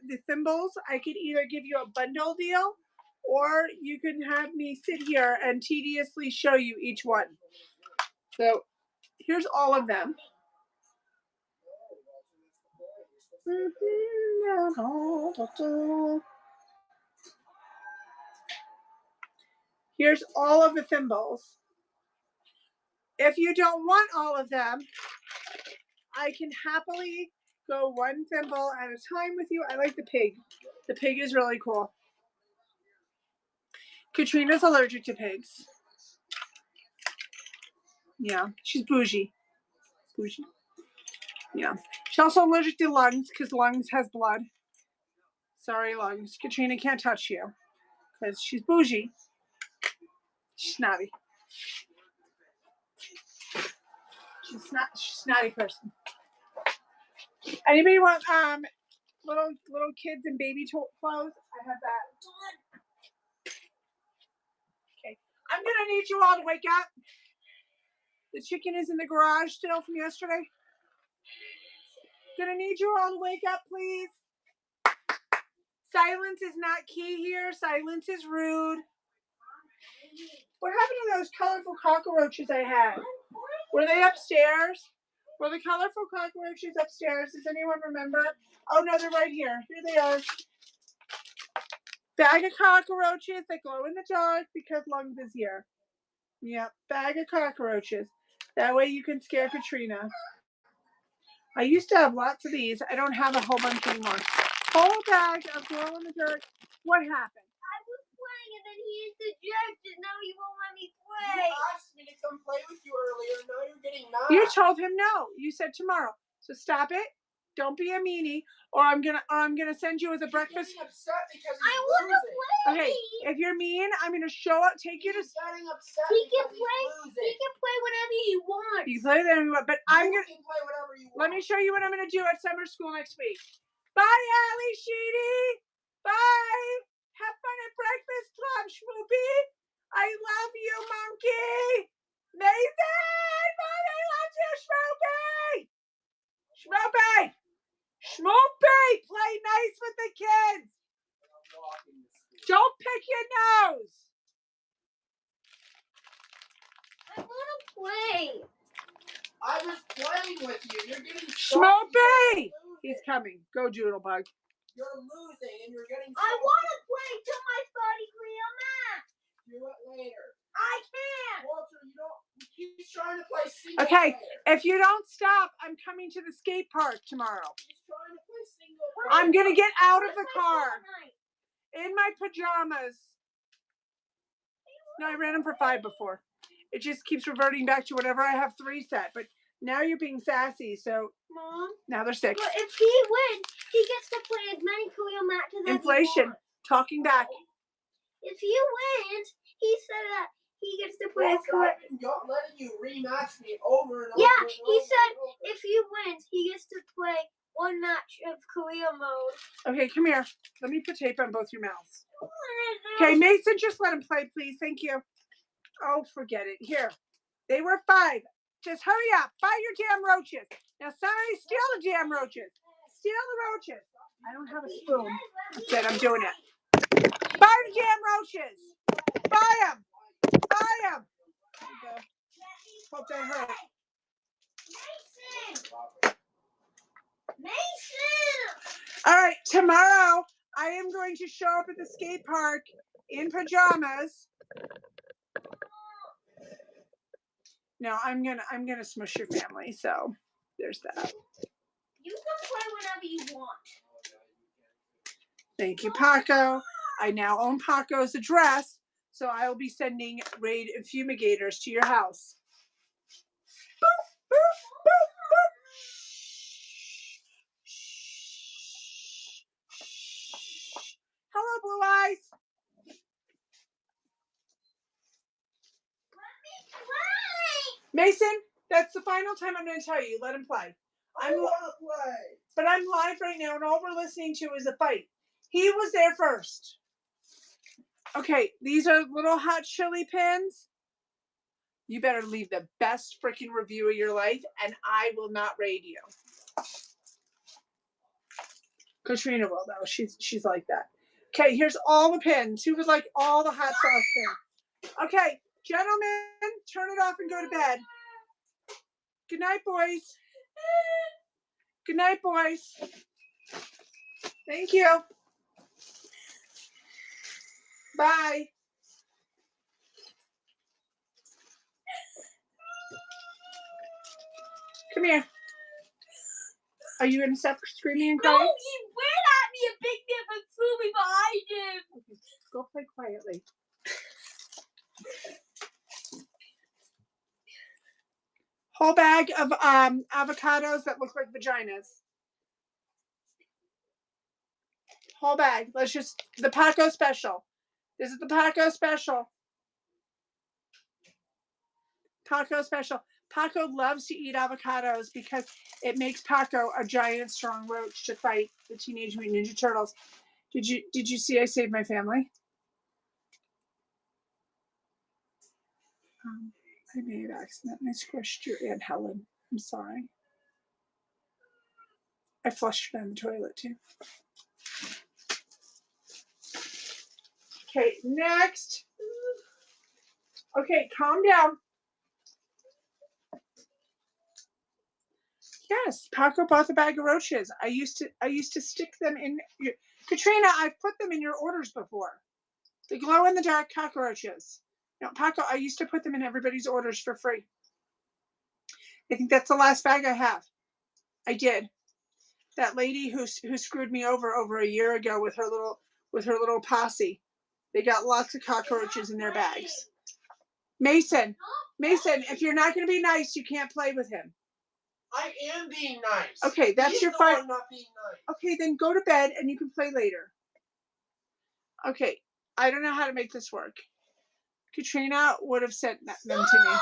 Speaker 1: the thimbles? I could either give you a bundle deal or you can have me sit here and tediously show you each one. So here's all of them. Here's all of the thimbles. If you don't want all of them, I can happily go one thimble at a time with you. I like the pig. The pig is really cool. Katrina's allergic to pigs. Yeah, she's bougie. Bougie. Yeah. She's also allergic to lungs because lungs has blood. Sorry, lungs. Katrina can't touch you because she's bougie. She's snotty. She's snotty person. Anybody want little kids and baby clothes? I have that. Okay. I'm gonna need you all to wake up. The chicken is in the garage still from yesterday. Gonna need you all to wake up, please. Silence is not key here. Silence is rude. What happened to those colorful cockroaches I had? Were they upstairs? Were the colorful cockroaches upstairs? Does anyone remember? Oh, no, they're right here. Here they are. Bag of cockroaches that glow in the dark because Lungs is here. Yep, bag of cockroaches. That way you can scare Katrina. I used to have lots of these. I don't have a whole bunch anymore. Whole bag of glow in the dark. What happened?
Speaker 2: I was playing and then he interjected. Now he won't let me play.
Speaker 3: You asked me to come play with you earlier. Now you're getting mad.
Speaker 1: You told him no. You said tomorrow. So stop it. Don't be a meanie, or I'm gonna send you as a breakfast.
Speaker 3: Getting upset because
Speaker 2: I want to play.
Speaker 1: Okay, if you're mean, I'm gonna take you to.
Speaker 3: He's getting upset.
Speaker 2: He can
Speaker 3: because
Speaker 2: play.
Speaker 3: he's losing.
Speaker 2: He can play whenever he wants.
Speaker 1: You can play there, but I'm
Speaker 3: You
Speaker 1: gonna.
Speaker 3: can play whatever you want.
Speaker 1: Let me show you what I'm gonna do at summer school next week. Bye, Allie Sheedy. Bye. Have fun at Breakfast Club, Schmoopy. I love you, monkey. Mason, Mommy loves you, Schmoopy. Schmoopy. Schmoopy, play nice with the kids. Don't pick your nose.
Speaker 2: I want to play.
Speaker 3: I was playing with you. You're getting
Speaker 1: Schmoopy. He's coming. Go, Doodlebug.
Speaker 3: You're losing and you're getting.
Speaker 2: I want to play till my body clear match.
Speaker 3: Do it later.
Speaker 2: I can't.
Speaker 3: Walter, you don't. He's trying to play single
Speaker 1: Okay,
Speaker 3: player.
Speaker 1: if you don't stop, I'm coming to the skate park tomorrow.
Speaker 3: He's trying to play single player.
Speaker 1: I'm gonna get out of the
Speaker 2: Let's play
Speaker 1: car
Speaker 2: Fortnite.
Speaker 1: in my pajamas. No, I ran them for 5 before. It just keeps reverting back to whatever I have 3 set. But now you're being sassy, so
Speaker 2: Mom.
Speaker 1: now they're 6.
Speaker 2: But if he wins, he gets to play as many career matches as he
Speaker 1: Inflation.
Speaker 2: wants.
Speaker 1: Talking back.
Speaker 2: If he wins, he said that he gets to play as
Speaker 3: Walter,
Speaker 2: career.
Speaker 3: I've been letting you rematch me over and over.
Speaker 2: Yeah,
Speaker 3: and
Speaker 2: he
Speaker 3: over
Speaker 2: said
Speaker 3: and over.
Speaker 2: if he wins, he gets to play 1 match of career mode.
Speaker 1: Okay, come here. Let me put tape on both your mouths. Okay, Mason, just let him play, please. Thank you. Oh, forget it. Here. They were 5. Just hurry up. Buy your damn roaches. Now, somebody steal the damn roaches. Steal the roaches. I don't have a spoon. That's it. I'm doing it. Buy the damn roaches. Buy them. Buy them. There you go. Hope they hurt.
Speaker 2: Mason!
Speaker 1: All right. Tomorrow, I am going to show up at the skate park in pajamas. No, I'm gonna smush your family. So there's that.
Speaker 2: You can play whenever you want.
Speaker 1: Thank you, Paco. I now own Paco's address, so I will be sending Raid and fumigators to your house. Boop, boop, boop, boop. Hello, Blue Eyes. Mason, that's the final time I'm going to tell you. Let him play.
Speaker 3: I want to play.
Speaker 1: But I'm live right now, and all we're listening to is a fight. He was there first. Okay, these are little hot chili pins. You better leave the best freaking review of your life, and I will not raid you. Katrina will, though. She's like that. Okay, here's all the pins. Who would like all the hot sauce pins? Okay, gentlemen, turn it off and go to bed. Good night, boys. Good night, boys. Thank you. Bye. Come here. Are you going to stop screaming and crying?
Speaker 2: No, he ran at me and picked me up and threw me behind him.
Speaker 1: Okay, go play quietly. Whole bag of avocados that look like vaginas. Whole bag. Let's just, the Paco special. This is the Paco special. Paco special. Paco loves to eat avocados because it makes Paco a giant, strong roach to fight the Teenage Mutant Ninja Turtles. Did you see I saved my family? I may have accidentally squished your Aunt Helen. I'm sorry. I flushed her down the toilet too. Okay, next. Okay, calm down. Yes, Paco bought the bag of roaches. I used to stick them in your, Katrina, I've put them in your orders before. The glow in the dark cockroaches. No, Paco, I used to put them in everybody's orders for free. I think that's the last bag I have. I did. That lady who screwed me over a year ago with her little posse. They got lots of cockroaches in their bags. Mason, if you're not going to be nice, you can't play with him.
Speaker 3: I am being nice.
Speaker 1: Okay, that's
Speaker 3: He's
Speaker 1: your
Speaker 3: the
Speaker 1: fight.
Speaker 3: one not being nice.
Speaker 1: Okay, then go to bed and you can play later. Okay, I don't know how to make this work. Katrina would have sent them to me.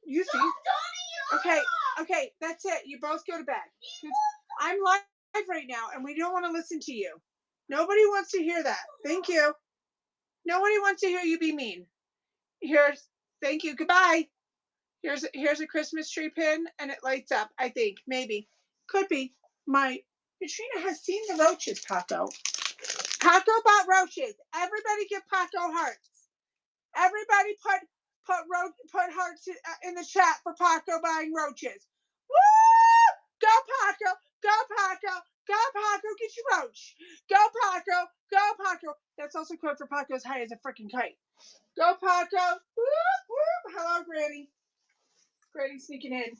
Speaker 1: You think? Okay, that's it. You both go to bed. I'm live right now and we don't want to listen to you. Nobody wants to hear that. Thank you. Nobody wants to hear you be mean. Thank you. Goodbye. Here's a Christmas tree pin and it lights up, I think. Maybe. Could be. Katrina has seen the roaches, Paco. Paco bought roaches. Everybody give Paco hearts. Everybody put hearts in the chat for Paco buying roaches. Woo! Go Paco! Go Paco! Go Paco! Get your roach! Go Paco! Go Paco! That's also code for Paco's high as a freaking kite. Go Paco! Whoop, whoop. Hello, Granny. Granny sneaking in.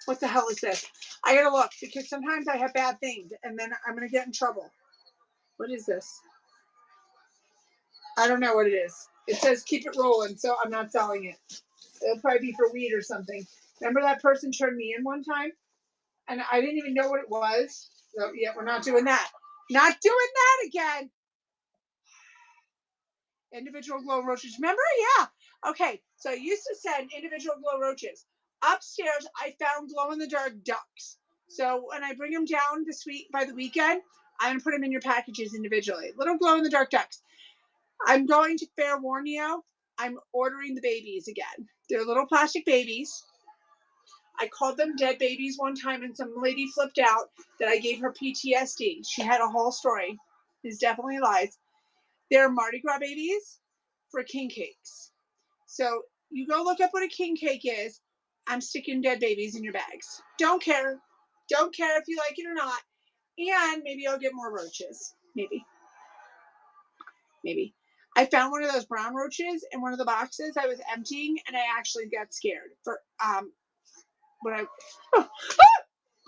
Speaker 1: What the hell is this? I gotta look because sometimes I have bad things and then I'm gonna get in trouble. What is this? I don't know what it is. It says keep it rolling, so I'm not selling it. It'll probably be for weed or something. Remember that person turned me in one time? And I didn't even know what it was. So yeah, we're not doing that. Not doing that again. Individual glow roaches. Remember? Yeah. Okay. So I used to send individual glow roaches. Upstairs, I found glow in the dark ducks. So when I bring them down this week by the weekend, I'm gonna put them in your packages individually. Little glow in the dark ducks. I'm going to fair warn you. I'm ordering the babies again. They're little plastic babies. I called them dead babies one time and some lady flipped out that I gave her PTSD. She had a whole story. It's definitely lies. They're Mardi Gras babies for king cakes. So you go look up what a king cake is. I'm sticking dead babies in your bags. Don't care. Don't care if you like it or not. And maybe I'll get more roaches. Maybe. I found one of those brown roaches in one of the boxes I was emptying, and I actually got scared for when I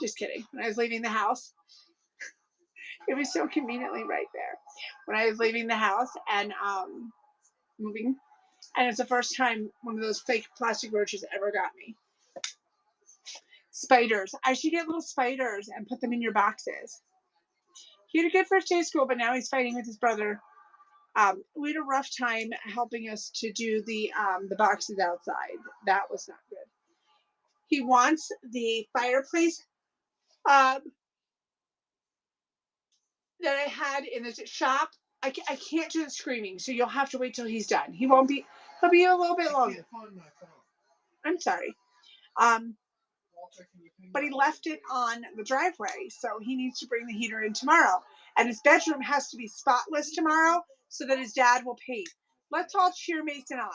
Speaker 1: just kidding. When I was leaving the house, it was so conveniently right there. When I was leaving the house and moving, and it's the first time one of those fake plastic roaches ever got me. Spiders. I should get little spiders and put them in your boxes. He had a good first day of school, but now he's fighting with his brother. We had a rough time helping us to do the boxes outside. That was not good. He wants the fireplace that I had in the shop. I can't do the screaming, so you'll have to wait till he's done. He'll be a little bit longer. I'm sorry. But he left it on the driveway, so he needs to bring the heater in tomorrow. And his bedroom has to be spotless tomorrow so that his dad will paint. Let's all cheer Mason on.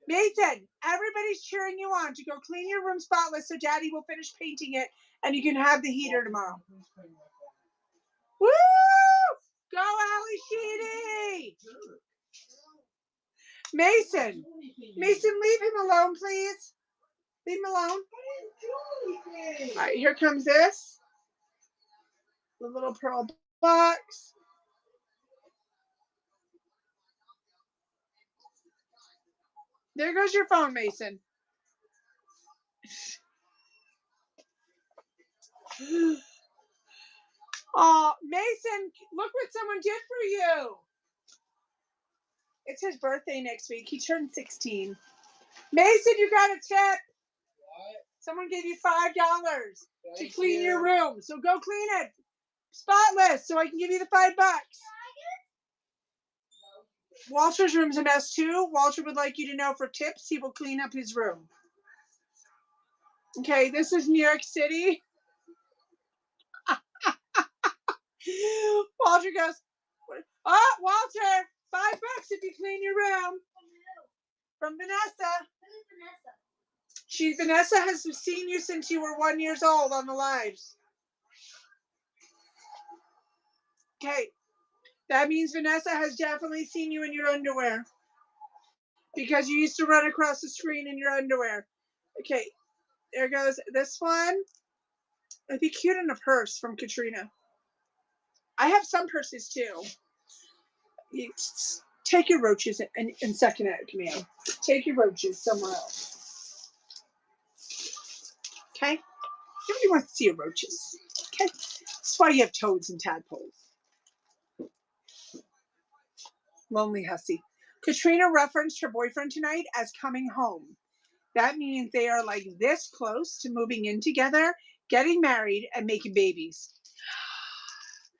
Speaker 1: Mason, everybody's cheering you on to go clean your room spotless so Daddy will finish painting it and you can have the heater tomorrow. Woo! Go, Ali Sheedy! Mason, leave him alone, please. Leave him alone. All right, here comes this. The little pearl box. There goes your phone, Mason. Oh, Mason, look what someone did for you. It's his birthday next week. He turned 16. Mason, you got a tip.
Speaker 3: What?
Speaker 1: Someone gave you $5 to clean your room. So go clean it. Spotless, so I can give you the $5. Walter's room's a mess too. Walter would like you to know for tips, he will clean up his room. Okay, this is New York City. Walter goes, oh, Walter, $5 if you clean your room. From Vanessa.
Speaker 2: Who's Vanessa?
Speaker 1: Vanessa has seen you since you were 1 year old on the lives. Okay. That means Vanessa has definitely seen you in your underwear. Because you used to run across the screen in your underwear. Okay. There goes this one. It'd be cute in a purse from Katrina. I have some purses too. You take your roaches and second it, Camille. Take your roaches somewhere else. Okay? Nobody wants to see your roaches. Okay? That's why you have toads and tadpoles. Lonely hussy. Katrina referenced her boyfriend tonight as coming home. That means they are like this close to moving in together, getting married, and making babies.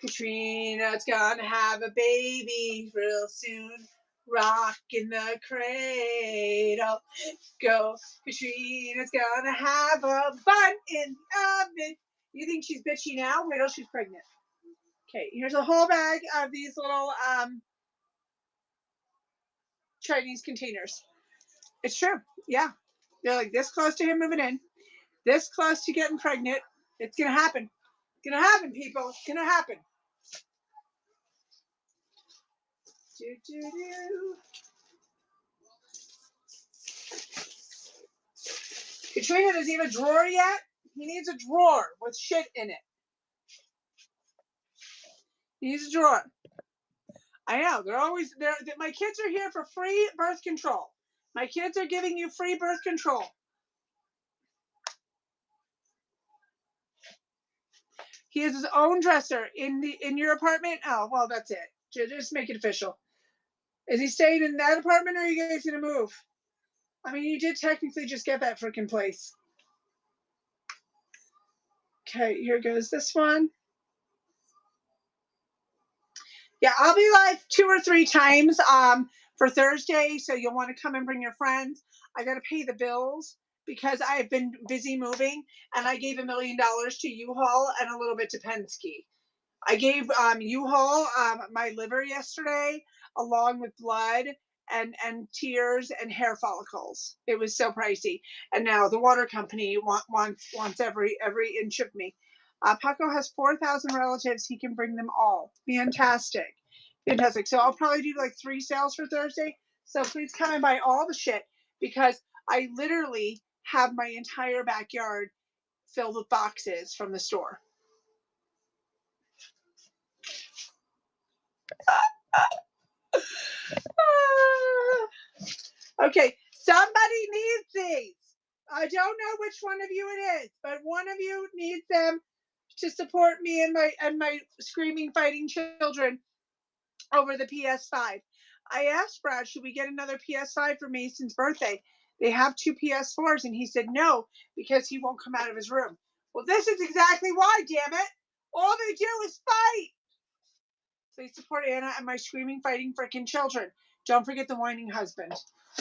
Speaker 1: Katrina's gonna have a baby real soon. Rock in the cradle. Go. Katrina's gonna have a bun in the oven. You think she's bitchy now? Wait till she's pregnant. Okay, here's a whole bag of these little Chinese containers. It's true. Yeah. They're like this close to him moving in. This close to getting pregnant. It's gonna happen. It's gonna happen, people. It's gonna happen. Katrina doesn't have a drawer yet. He needs a drawer with shit in it. He needs a drawer. I know. They're always there. My kids are here for free birth control. My kids are giving you free birth control. He has his own dresser in your apartment. Oh, well, that's it. Just make it official. Is he staying in that apartment, or are you guys gonna move? I mean, you did technically just get that freaking place. Okay, here goes this one. Yeah, I'll be live 2 or 3 times for Thursday, so you'll want to come and bring your friends. I got to pay the bills because I've been busy moving, and I gave $1 million to U-Haul and a little bit to Penske. I gave U-Haul my liver yesterday, along with blood and tears and hair follicles. It was so pricey, and now the water company wants every inch of me. Paco has 4,000 relatives. He can bring them all. Fantastic. So I'll probably do like 3 sales for Thursday. So please come and buy all the shit because I literally have my entire backyard filled with boxes from the store. Okay, somebody needs these. I don't know which one of you it is, but one of you needs them to support me and my screaming, fighting children over the PS5. I asked Brad, should we get another PS5 for Mason's birthday? They have 2 PS4s, and he said no because he won't come out of his room. Well, this is exactly why, damn it. All they do is fight. They support Anna and my screaming, fighting freaking children. Don't forget the whining husband.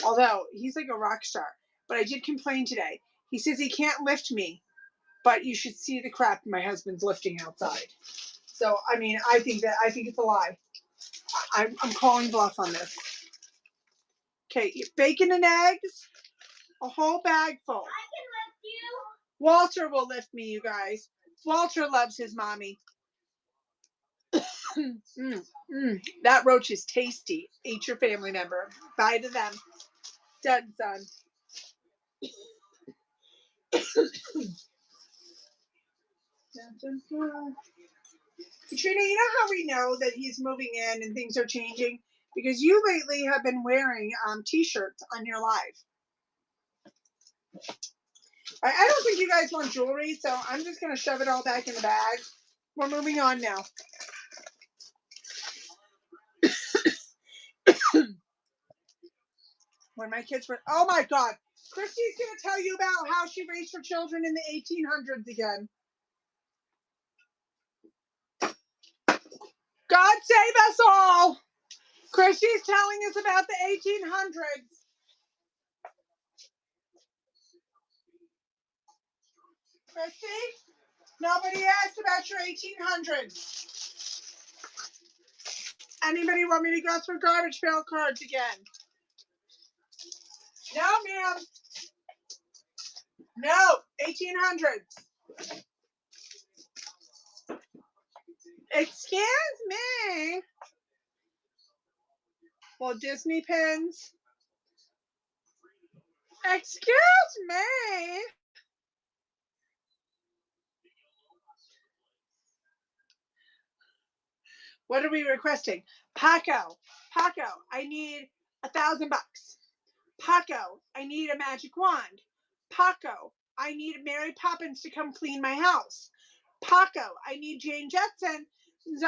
Speaker 1: Although he's like a rock star. But I did complain today. He says he can't lift me, but you should see the crap my husband's lifting outside. So I mean, I think it's a lie. I'm calling bluff on this. Okay, bacon and eggs, a whole bag full.
Speaker 2: I can lift you.
Speaker 1: Walter will lift me, you guys. Walter loves his mommy. That roach is tasty. Eat your family member. Bye to them. Done, son. Katrina, you know how we know that he's moving in and things are changing? Because you lately have been wearing t-shirts on your live. I don't think you guys want jewelry, so I'm just going to shove it all back in the bag. We're moving on now. When my kids were, oh my God, Christy's going to tell you about how she raised her children in the 1800s again. God save us all. Christy's telling us about the 1800s. Christy, nobody asked about your 1800s. Anybody want me to go through garbage pail cards again? No, ma'am. No, 1800s. Excuse me. Well, Disney pins. Excuse me. What are we requesting? Paco, I need $1,000. Paco, I need a magic wand. Paco, I need Mary Poppins to come clean my house. Paco, I need Jane Jetson's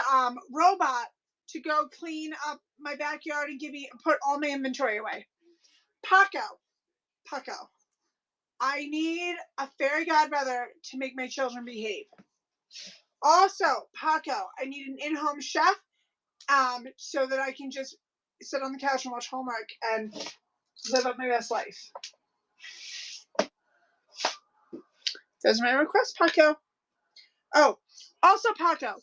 Speaker 1: robot to go clean up my backyard and put all my inventory away. Paco, I need a fairy godmother to make my children behave. Also, Paco, I need an in-home chef so that I can just sit on the couch and watch Hallmark and live up my best life. Those are my requests, Paco. Oh, also, Paco,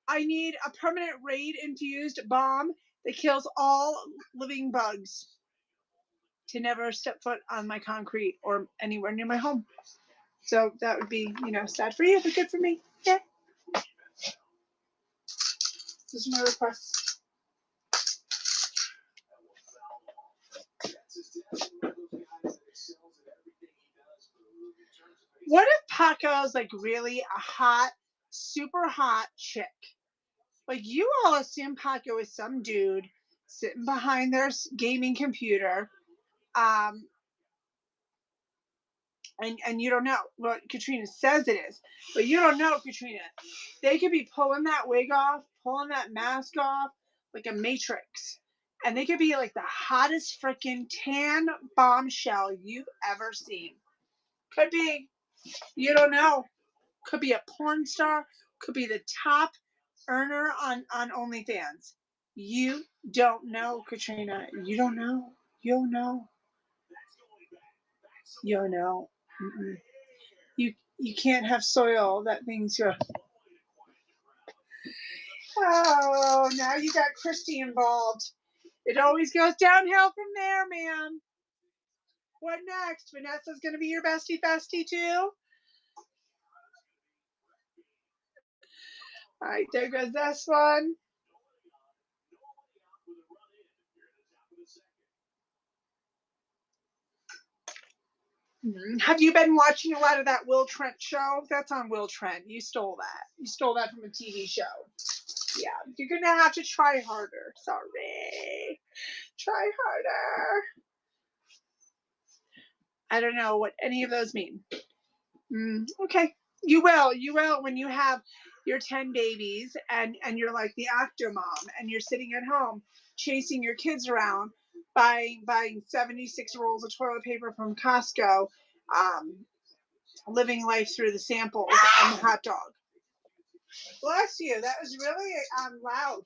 Speaker 1: I need a permanent raid-infused bomb that kills all living bugs to never step foot on my concrete or anywhere near my home. So that would be, sad for you, but good for me. Yeah. Those are my requests. What if Paco's like really a hot, super hot chick? Like you all assume Paco is some dude sitting behind their gaming computer, and you don't know what Katrina says it is, but you don't know, Katrina. They could be pulling that wig off, pulling that mask off like a Matrix, and they could be like the hottest freaking tan bombshell you've ever seen. Could be. You don't know. Could be a porn star. Could be the top earner on OnlyFans. You don't know, Katrina. You don't know. You'll know. You'll know. Mm-mm. You can't have soil that thing's your. Oh, now you got Christy involved. It always goes downhill from there, man. What next? Vanessa's gonna be your bestie festie too? All right, there goes this one. Have you been watching a lot of that Will Trent show? That's on Will Trent. You stole that. You stole that from a TV show. Yeah, you're going to have to try harder. Sorry. Try harder. I don't know what any of those mean. Okay. You will when you have your 10 babies and you're like the actor mom and you're sitting at home chasing your kids around buying 76 rolls of toilet paper from Costco, living life through the samples and the hot dog. Bless you. That was really loud.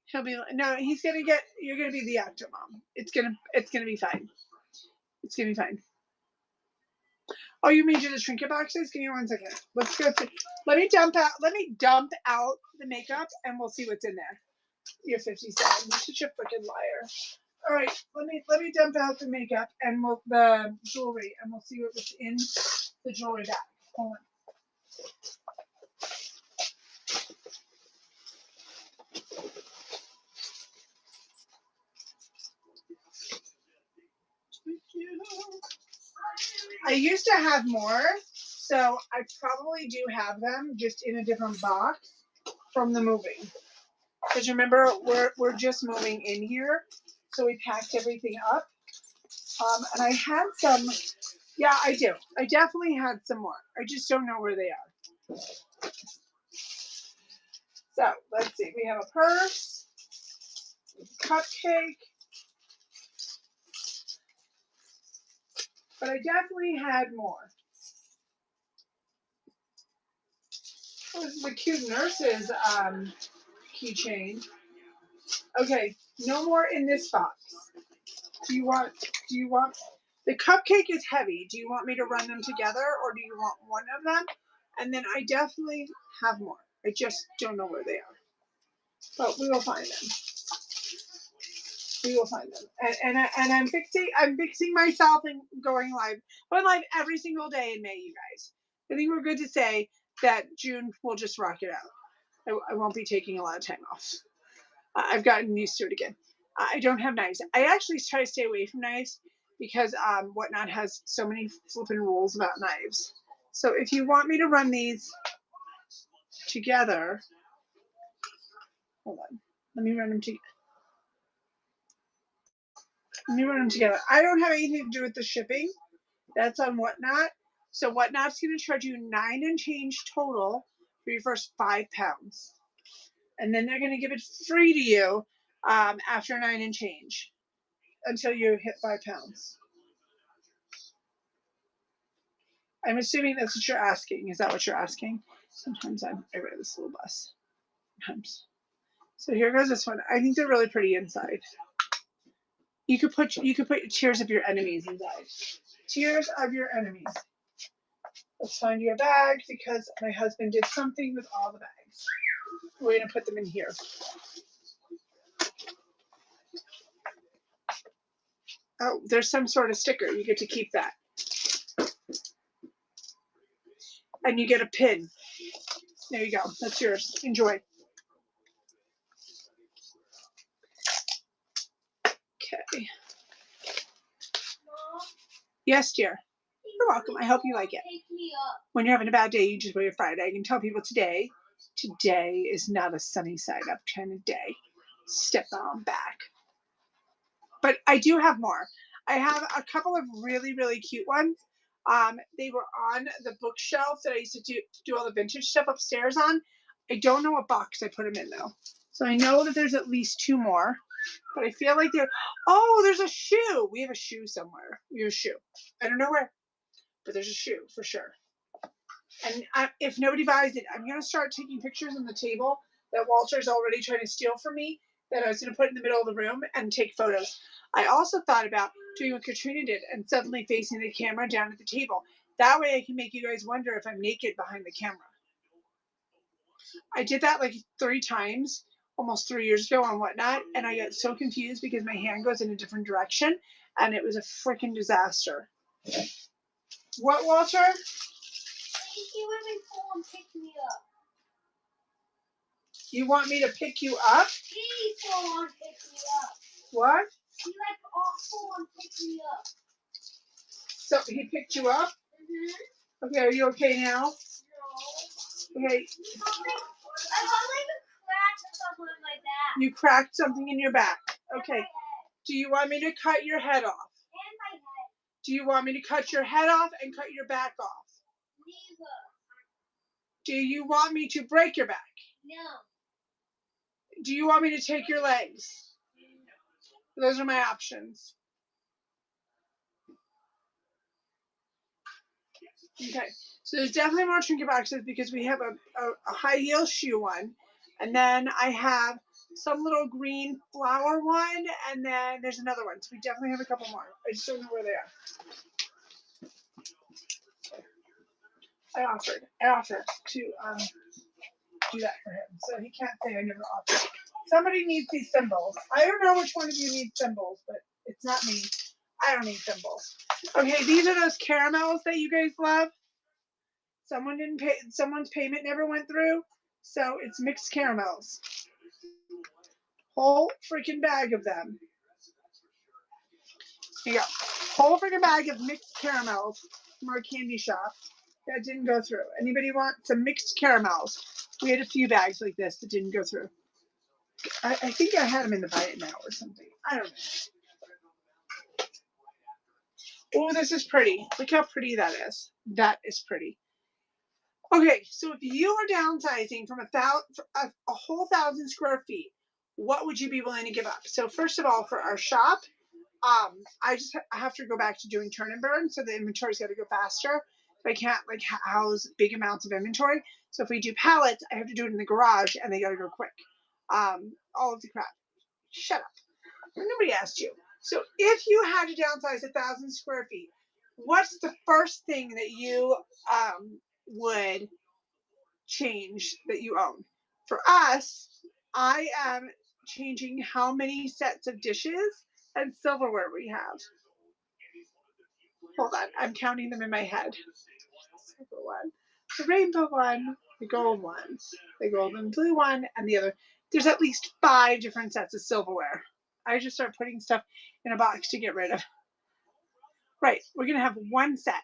Speaker 1: He'll be no. He's gonna get. You're gonna be the actor mom. It's gonna be fine. It's gonna be fine. Oh, you made the trinket boxes? Give me 1 second. Let's go through. Let me dump out the makeup, and we'll see what's in there. You're 57. You're such a freaking liar. All right, let me dump out the makeup and the jewelry, and we'll see what's in the jewelry bag. Hold on. I used to have more, so I probably do have them just in a different box from the moving. Because remember, we're just moving in here, so we packed everything up. And I had some. Yeah, I do. I definitely had some more. I just don't know where they are. So let's see. We have a purse, a cupcake. But I definitely had more. Oh, this is a cute nurse's keychain. Okay, no more in this box. Do you want the cupcake is heavy. Do you want me to run them together or do you want one of them? And then I definitely have more. I just don't know where they are. But we will find them. We will find them. And I'm fixing myself and going live. Going live every single day in May, you guys. I think we're good to say that June will just rock it out. I won't be taking a lot of time off. I've gotten used to it again. I don't have knives. I actually try to stay away from knives because Whatnot has so many flipping rules about knives. So if you want me to run these together, hold on. Let me run them together. I don't have anything to do with the shipping. That's on Whatnot. So Whatnot's going to charge you $9 and change total for your first 5 pounds. And then they're going to give it free to you after 9 and change until you hit 5 pounds. I'm assuming that's what you're asking. Is that what you're asking? Sometimes I ride this little bus. Sometimes. So here goes this one. I think they're really pretty inside. You could put tears of your enemies inside. Tears of your enemies. Let's find you a bag because my husband did something with all the bags. We're going to put them in here. Oh, there's some sort of sticker. You get to keep that. And you get a pin. There you go. That's yours. Enjoy. Okay. Yes, dear. You're welcome. I hope you like it.
Speaker 2: Pick me up.
Speaker 1: When you're having a bad day, you just wear your Friday. I can tell people today is not a sunny side up kind of day. Step on back. But I do have more. I have a couple of really, really cute ones. They were on the bookshelf that I used to do all the vintage stuff upstairs on. I don't know what box I put them in though. So I know that there's at least 2 more. But I feel like there's a shoe. We have a shoe somewhere. We have a shoe. I don't know where, but there's a shoe for sure. And if nobody buys it, I'm going to start taking pictures on the table that Walter's already trying to steal from me that I was going to put in the middle of the room and take photos. I also thought about doing what Katrina did and suddenly facing the camera down at the table. That way I can make you guys wonder if I'm naked behind the camera. I did that like 3 times. Almost 3 years ago on Whatnot, and I got so confused because my hand goes in a different direction, and it was a freaking disaster. What, Walter?
Speaker 2: You want me to pull and pick me up?
Speaker 1: You want me to pick you up?
Speaker 2: Please pull and pick me up.
Speaker 1: What?
Speaker 2: You like pull and pick me up.
Speaker 1: So he picked you up?
Speaker 2: Mm-hmm.
Speaker 1: Okay, are you okay now?
Speaker 2: No.
Speaker 1: Okay.
Speaker 2: I got like a crack or something in my back.
Speaker 1: You cracked something in your back.
Speaker 2: And
Speaker 1: Okay.
Speaker 2: my head.
Speaker 1: Do you want me to cut your head off?
Speaker 2: And my head.
Speaker 1: Do you want me to cut your head off and cut your back off?
Speaker 2: Neither.
Speaker 1: Do you want me to break your back?
Speaker 2: No.
Speaker 1: Do you want me to take your legs? Those are my options. Okay, so there's definitely more trinket boxes because we have a high heel shoe one, and then I have some little green flower one, and then there's another one. So we definitely have a couple more. I just don't know where they are. I offered to do that for him, so he can't say I never offered. Somebody needs these symbols. I don't know which one of you needs symbols, but it's not me. I don't need symbols. Okay, these are those caramels that you guys love. Someone didn't pay. Someone's payment never went through, so it's mixed caramels. Whole freaking bag of them. Here you go. Whole freaking bag of mixed caramels from our candy shop that didn't go through. Anybody want some mixed caramels? We had a few bags like this that didn't go through. I think I had them in the buy it now or something. I don't know. Oh, this is pretty. Look how pretty that is. That is pretty. Okay, so if you are downsizing from a whole 1,000 square feet, what would you be willing to give up? So first of all, for our shop, I have to go back to doing turn and burn, so the inventory's got to go faster. I can't like house big amounts of inventory. So if we do pallets, I have to do it in the garage, and they got to go quick. All of the crap. Shut up. Nobody asked you. So if you had to downsize 1,000 square feet, what's the first thing that you would change that you own? For us, I am changing how many sets of dishes and silverware we have. Hold on, I'm counting them in my head. Silver one, the rainbow one, the gold one, the gold and blue one, and the other. There's at least 5 different sets of silverware. I just start putting stuff in a box to get rid of. Right, we're gonna have one set.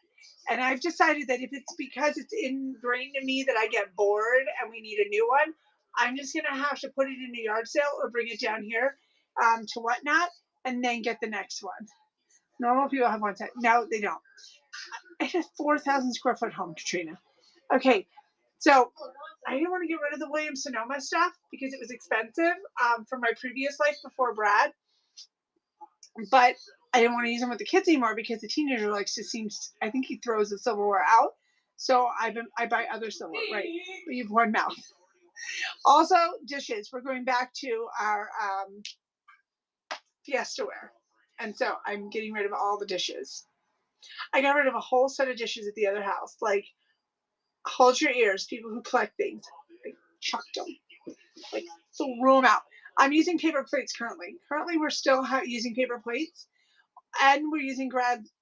Speaker 1: And I've decided that if it's because it's ingrained in me that I get bored and we need a new one, I'm just gonna have to put it in a yard sale or bring it down here to Whatnot and then get the next one. Normal people have one set. No, they don't. It's a 4,000 square foot home, Katrina. Okay, so I didn't want to get rid of the Williams Sonoma stuff because it was expensive from my previous life before Brad. But I didn't want to use them with the kids anymore because the teenager likes to I think he throws the silverware out. So I buy other silverware, right? But you have one mouth. Also, dishes. We're going back to our Fiestaware. And so I'm getting rid of all the dishes. I got rid of a whole set of dishes at the other house. Like, hold your ears, people who collect things. I chucked them. Like, so roll them out. I'm using paper plates currently. Currently, we're still using paper plates. And we're using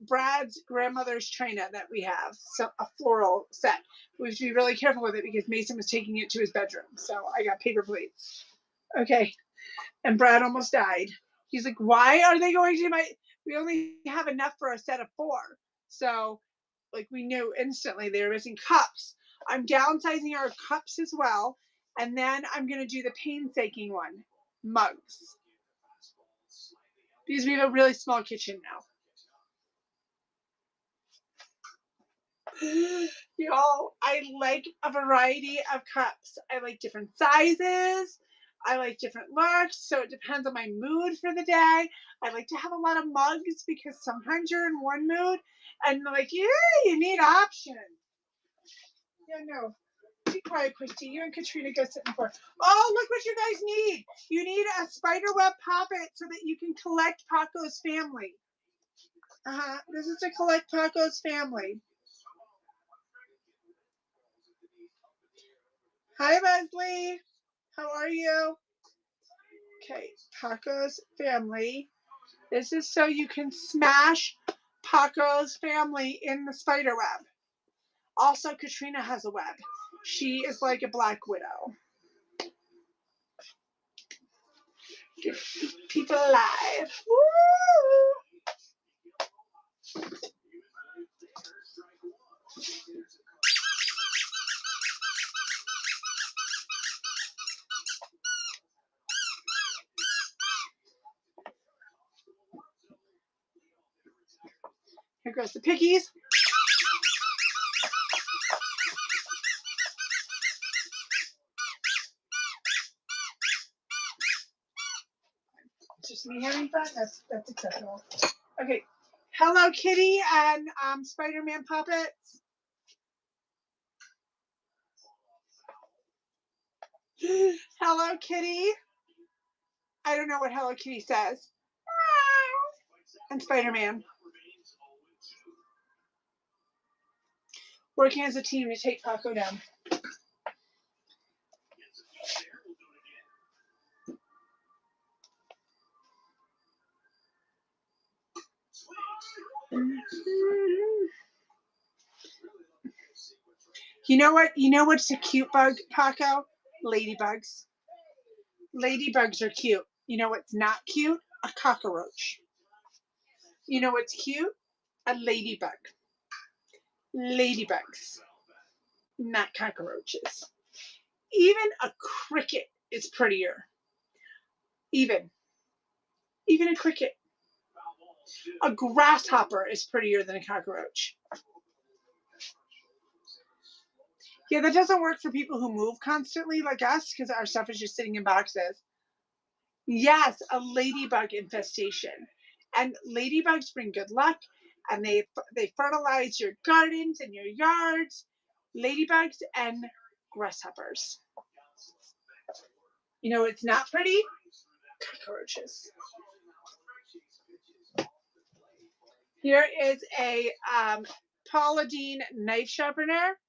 Speaker 1: Brad's grandmother's china that we have, so a floral set. We have to be really careful with it because Mason was taking it to his bedroom. So I got paper plates. Okay. And Brad almost died. He's like, why are they going to we only have enough for a set of 4. So like we knew instantly they were missing cups. I'm downsizing our cups as well. And then I'm going to do the painstaking one, mugs. Because we have a really small kitchen now. Y'all, I like a variety of cups. I like different sizes. I like different looks. So it depends on my mood for the day. I like to have a lot of mugs because sometimes you're in one mood and like, yeah, you need options. Yeah, no. Be quiet, Christy. You and Katrina go sit in the floor. Oh, look what you guys need. You need a spiderweb poppet so that you can collect Paco's family. This is to collect Paco's family. Hi, Leslie. How are you? Okay, Paco's family. This is so you can smash Paco's family in the spider web. Also, Katrina has a web. She is like a black widow. Get people alive. Woo! Here goes the piggies. Just me having fun. That's acceptable. Okay. Hello Kitty and Spider-Man puppets. Hello Kitty. I don't know what Hello Kitty says. And Spider-Man. Working as a team to take Paco down. You know what? You know what's a cute bug, Paco? Ladybugs. Ladybugs are cute. You know what's not cute? A cockroach. You know what's cute? A ladybug. Ladybugs, not cockroaches. Even a cricket is prettier. Even a cricket. A grasshopper is prettier than a cockroach. Yeah, that doesn't work for people who move constantly like us because our stuff is just sitting in boxes. Yes, a ladybug infestation. And ladybugs bring good luck and they fertilize your gardens and your yards. Ladybugs and grasshoppers. You know it's not pretty? Cockroaches. Here is a Paula Deen knife sharpener.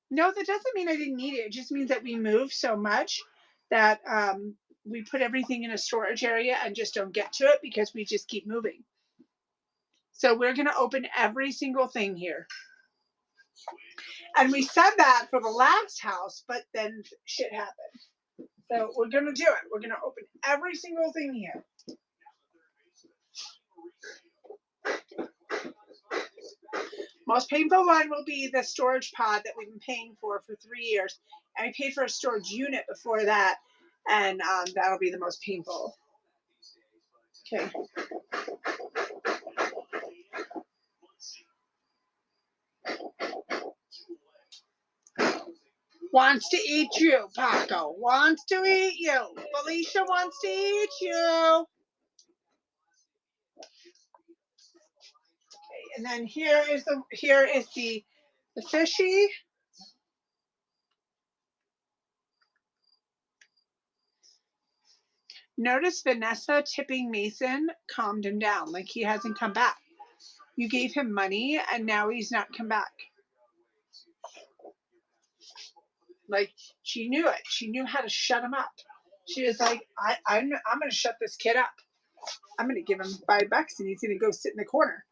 Speaker 1: No, that doesn't mean I didn't need it. It just means that we move so much that we put everything in a storage area and just don't get to it because we just keep moving. So we're going to open every single thing here. And we said that for the last house, but then shit happened. So we're going to do it. We're going to open every single thing here. Most painful one will be the storage pod that we've been paying for 3 years. And we paid for a storage unit before that. And that'll be the most painful. Okay. Wants to eat you, Paco. Wants to eat you. Felicia wants to eat you. Okay, and then here is the fishy. Notice Vanessa tipping Mason calmed him down, like he hasn't come back. You gave him money and now he's not come back. Like she knew it. She knew how to shut him up. She was like, I'm going to shut this kid up. I'm going to give him $5 and he's going to go sit in the corner.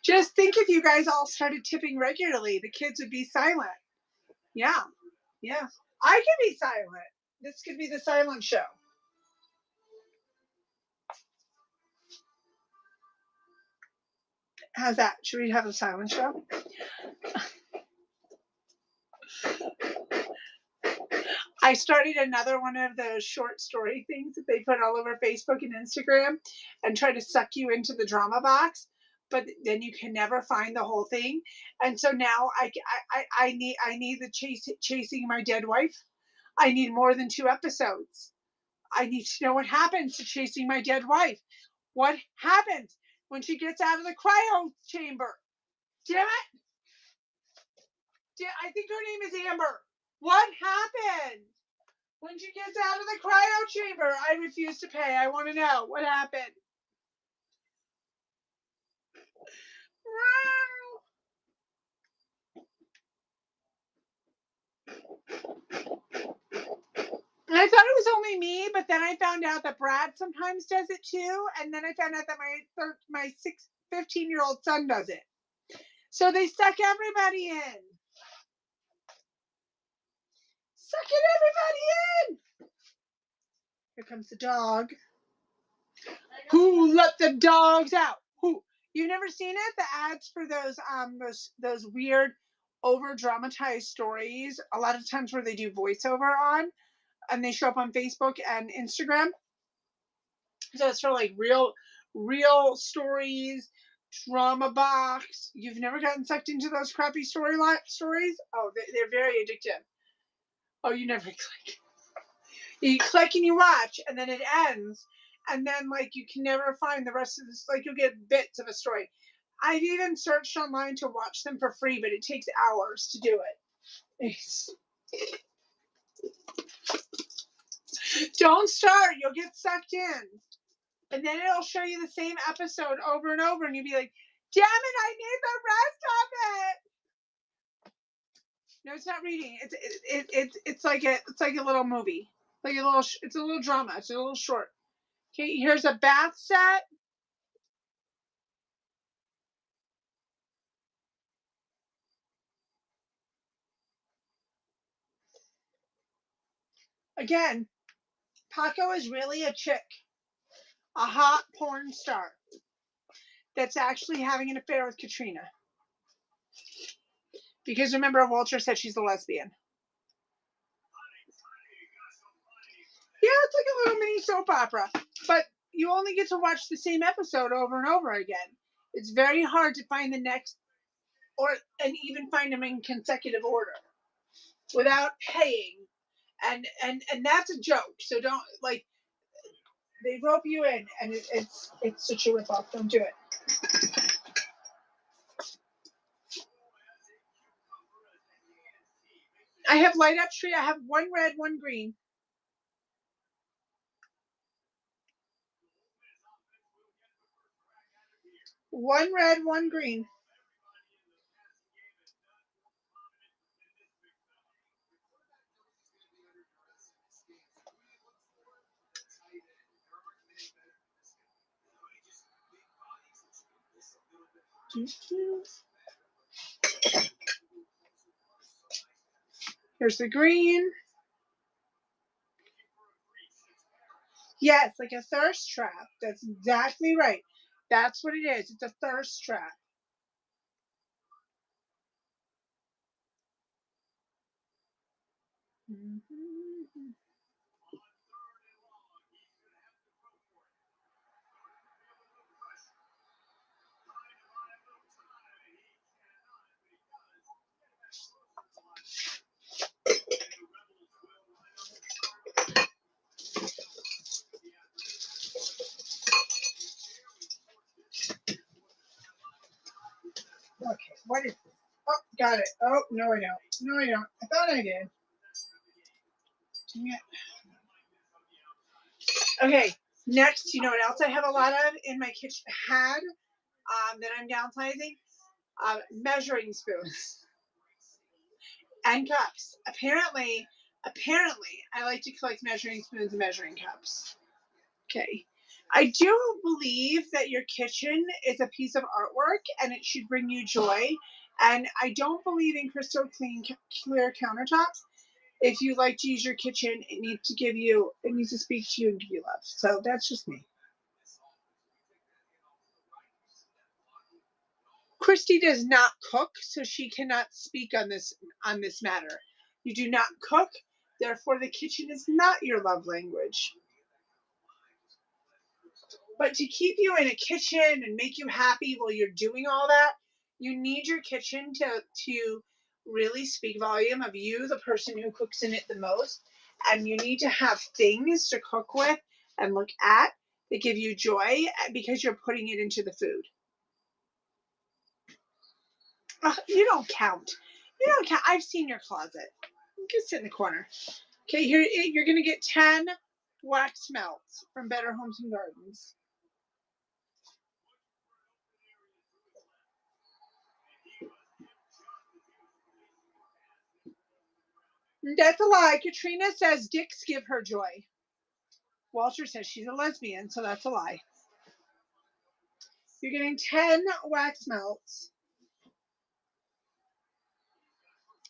Speaker 1: Just think if you guys all started tipping regularly, the kids would be silent. Yeah. Yeah. I could be silent. This could be the silent show. How's that? Should we have a silent show? I started another one of those short story things that they put all over Facebook and Instagram and try to suck you into the drama box, but then you can never find the whole thing. And so now I need the chasing my dead wife. I need more than 2 episodes. I need to know what happens to chasing my dead wife. What happens when she gets out of the cryo chamber? Damn it! I think her name is Amber. What happened when she gets out of the cryo chamber? I refuse to pay. I want to know what happened. And I thought it was only me, but then I found out that Brad sometimes does it too. And then I found out that my 15-year-old son does it. So they suck everybody in. Sucking everybody in. Here comes the dog. Who let the dogs out? Who? You've never seen it? The ads for those weird over dramatized stories. A lot of times where they do voiceover on, and they show up on Facebook and Instagram. So it's for like real stories, drama box. You've never gotten sucked into those crappy stories? Oh, they're very addictive. Oh, you never click. You click and you watch, and then it ends, and then like you can never find the rest of this. Like you'll get bits of a story. I've even searched online to watch them for free, but it takes hours to do it. Don't start. You'll get sucked in. And then it'll show you the same episode over and over, and you'll be like, damn it, I need the rest of it. No, it's not reading. It's like a little movie. It's a little drama. It's a little short. Okay, here's a bath set. Again, Paco is really a chick. A hot porn star that's actually having an affair with Katrina. Because remember, Walter said she's a lesbian. Yeah, it's like a little mini soap opera. But you only get to watch the same episode over and over again. It's very hard to find the next, and even find them in consecutive order without paying. And that's a joke. So don't, like, they rope you in, and it's such a ripoff. Don't do it. I have light up tree. I have 1 red, 1 green. One red, 1 green. Here's the green. Yes, like a thirst trap. That's exactly right. That's what it is. It's a thirst trap. Okay, what is? Oh, got it. Oh, no, I don't. No, I don't. I thought I did. Dang it. Okay, next, you know what else I have a lot of in my kitchen? That I'm downsizing? Measuring spoons and cups. Apparently, I like to collect measuring spoons and measuring cups. Okay. I do believe that your kitchen is a piece of artwork and it should bring you joy. And I don't believe in crystal clear countertops. If you like to use your kitchen, it needs to speak to you and give you love. So that's just me. Christy does not cook, so she cannot speak on this matter. You do not cook, therefore the kitchen is not your love language. But to keep you in a kitchen and make you happy while you're doing all that, you need your kitchen to really speak volume of you, the person who cooks in it the most. And you need to have things to cook with and look at that give you joy because you're putting it into the food. You don't count. You don't count. I've seen your closet. You can sit in the corner. Okay, here you're going to get 10 wax melts from Better Homes and Gardens. That's a lie. Katrina says dicks give her joy. Walter says she's a lesbian, so that's a lie. You're getting 10 wax melts.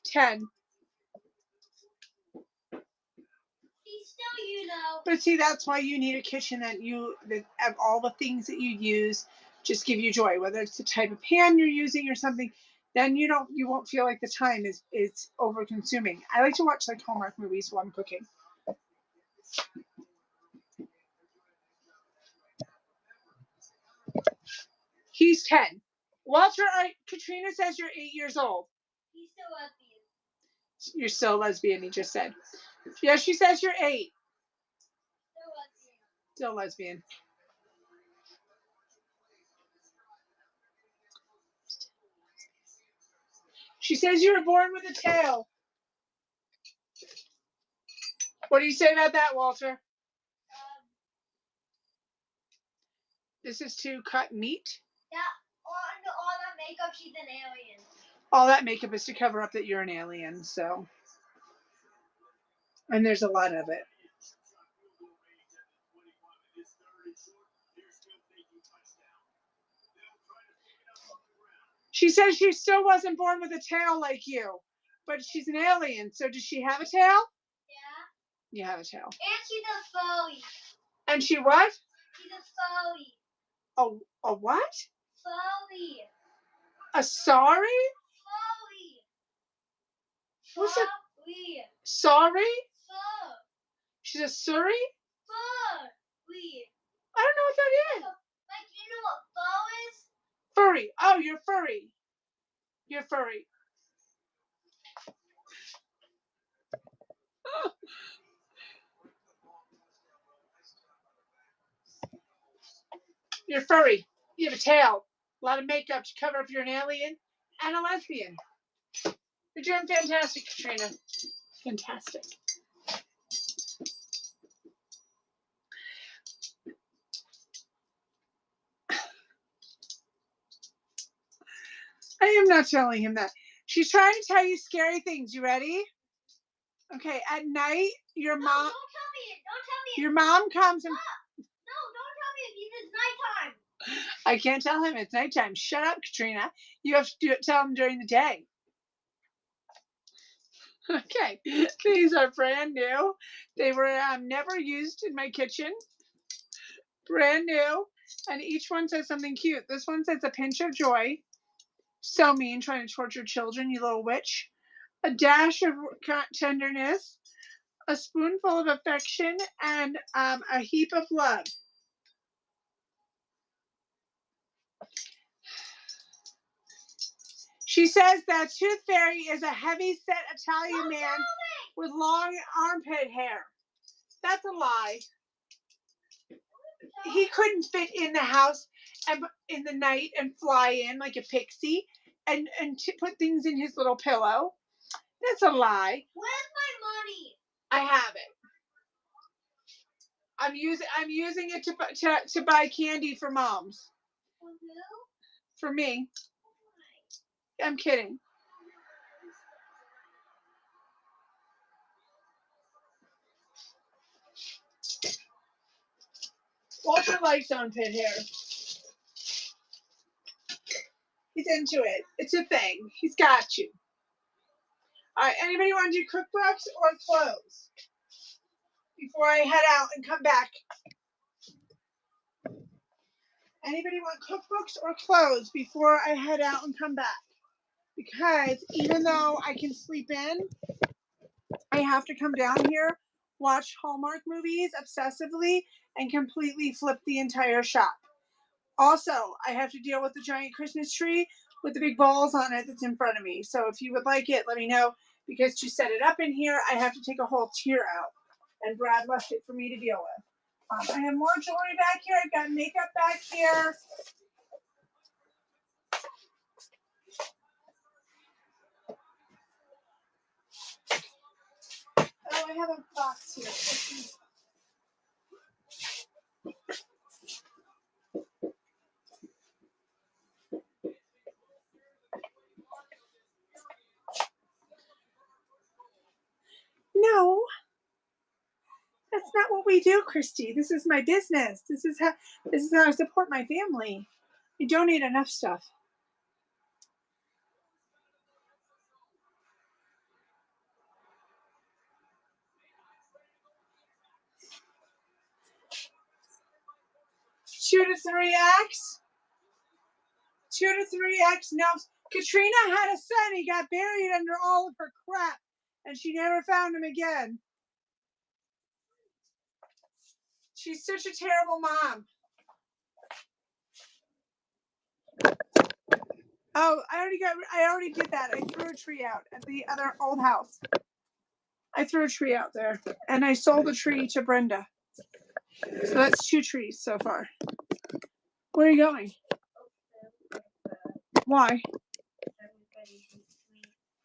Speaker 1: 10.
Speaker 2: Still, you know.
Speaker 1: But see, that's why you need a kitchen that of all the things that you use just give you joy. Whether it's the type of pan you're using or something, then you won't feel like the time is over consuming. I like to watch like Hallmark movies while I'm cooking. He's 10. Walter, Katrina says you're 8 years old.
Speaker 2: He's still lesbian.
Speaker 1: You're still a lesbian, he just said. Yeah, she says you're 8. Still lesbian. She says you were born with a tail. What do you say about that, Walter? This is to cut meat?
Speaker 2: Yeah, all that makeup, she's an alien.
Speaker 1: All that makeup is to cover up that you're an alien, so. And there's a lot of it. She says she still wasn't born with a tail like you, but she's an alien. So does she have a tail?
Speaker 2: Yeah.
Speaker 1: You have a tail.
Speaker 2: And she's a furry.
Speaker 1: And she what?
Speaker 2: She's a furry.
Speaker 1: A what?
Speaker 2: Furry.
Speaker 1: A sorry?
Speaker 2: Furry.
Speaker 1: What's it?
Speaker 2: Furry.
Speaker 1: Sorry?
Speaker 2: Fur.
Speaker 1: She's a Surrey?
Speaker 2: Furry.
Speaker 1: I don't know what that is.
Speaker 2: Like, you know what fur is?
Speaker 1: Furry. Oh, you're furry. You're furry. You're furry. You have a tail. A lot of makeup to cover up you're an alien and a lesbian. You're doing fantastic, Katrina. Fantastic. I am not telling him that. She's trying to tell you scary things. You ready? Okay, at night, your mom.
Speaker 2: Don't tell me it. Don't tell me it.
Speaker 1: Your mom comes and.
Speaker 2: No, don't tell me it because it's nighttime.
Speaker 1: I can't tell him it's nighttime. Shut up, Katrina. You have to tell him during the day. Okay, these are brand new. They were never used in my kitchen. Brand new. And each one says something cute. This one says a pinch of joy. So mean, trying to torture children, you little witch. A dash of tenderness. A spoonful of affection. And a heap of love. She says that Tooth Fairy is a heavy-set Italian man with long armpit hair. That's a lie. He couldn't fit in the house and in the night and fly in like a pixie and put things in his little pillow. That's a lie.
Speaker 2: Where's my money?
Speaker 1: I have it. I'm using it to buy candy for moms.
Speaker 2: For who?
Speaker 1: For me. I'm kidding. Walter likes armpit hair. He's into it. It's a thing. He's got you. All right. Anybody want to do cookbooks or clothes before I head out and come back? Anybody want cookbooks or clothes before I head out and come back? Because even though I can sleep in, I have to come down here, watch Hallmark movies obsessively, and completely flip the entire shop. Also, I have to deal with the giant Christmas tree with the big balls on it that's in front of me. So if you would like it, let me know. Because to set it up in here, I have to take a whole tier out. And Brad left it for me to deal with. I have more jewelry back here. I've got makeup back here. Oh, I have a box here. No, that's not what we do, Christy. This is my business. This is how I support my family. I donate enough stuff. Two to three X. 2 to 3X. No, Katrina had a son. He got buried under all of her crap, and she never found him again. She's such a terrible mom. Oh, I already did that. I threw a tree out at the other old house. I threw a tree out there, and I sold a tree to Brenda. So that's 2 trees so far. Where are you going? Why?
Speaker 2: Everybody hates me.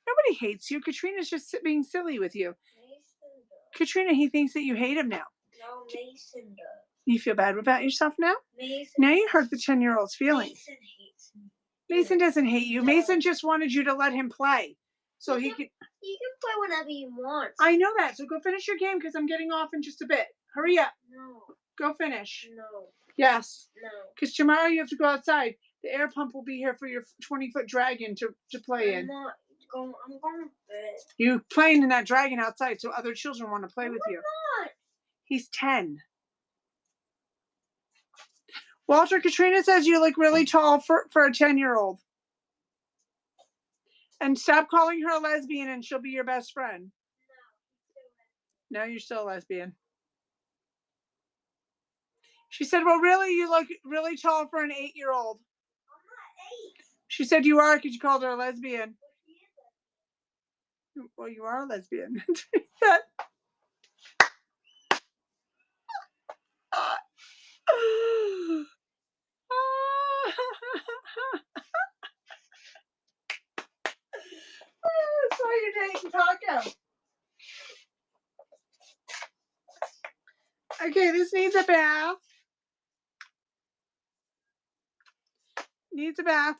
Speaker 1: Nobody hates you. Katrina's just being silly with you.
Speaker 2: Mason does.
Speaker 1: Katrina, he thinks that you hate him now.
Speaker 2: No, Mason does.
Speaker 1: You feel bad about yourself now?
Speaker 2: Mason.
Speaker 1: Now you hurt the 10-year-old's feelings.
Speaker 2: Mason hates me.
Speaker 1: Mason doesn't hate you. Mason just wanted you to let him play. So he could.
Speaker 2: You can play whenever you want.
Speaker 1: I know that. So go finish your game because I'm getting off in just a bit. Hurry up.
Speaker 2: No.
Speaker 1: Go finish.
Speaker 2: No.
Speaker 1: Yes.
Speaker 2: No.
Speaker 1: Because tomorrow you have to go outside. The air pump will be here for your 20-foot dragon to play in.
Speaker 2: I'm going to bed.
Speaker 1: You playing in that dragon outside so other children want to play with you.
Speaker 2: Not.
Speaker 1: He's 10. Walter, Katrina says you look really tall for a 10-year-old. And stop calling her a lesbian and she'll be your best friend. No, you're still a lesbian. She said, well, really, you look really tall for an 8-year-old.
Speaker 2: I'm not 8.
Speaker 1: She said you are because you called her a lesbian. Well, you are a lesbian. That's why you're dating Taco. Okay, this needs a bath. Needs a bath.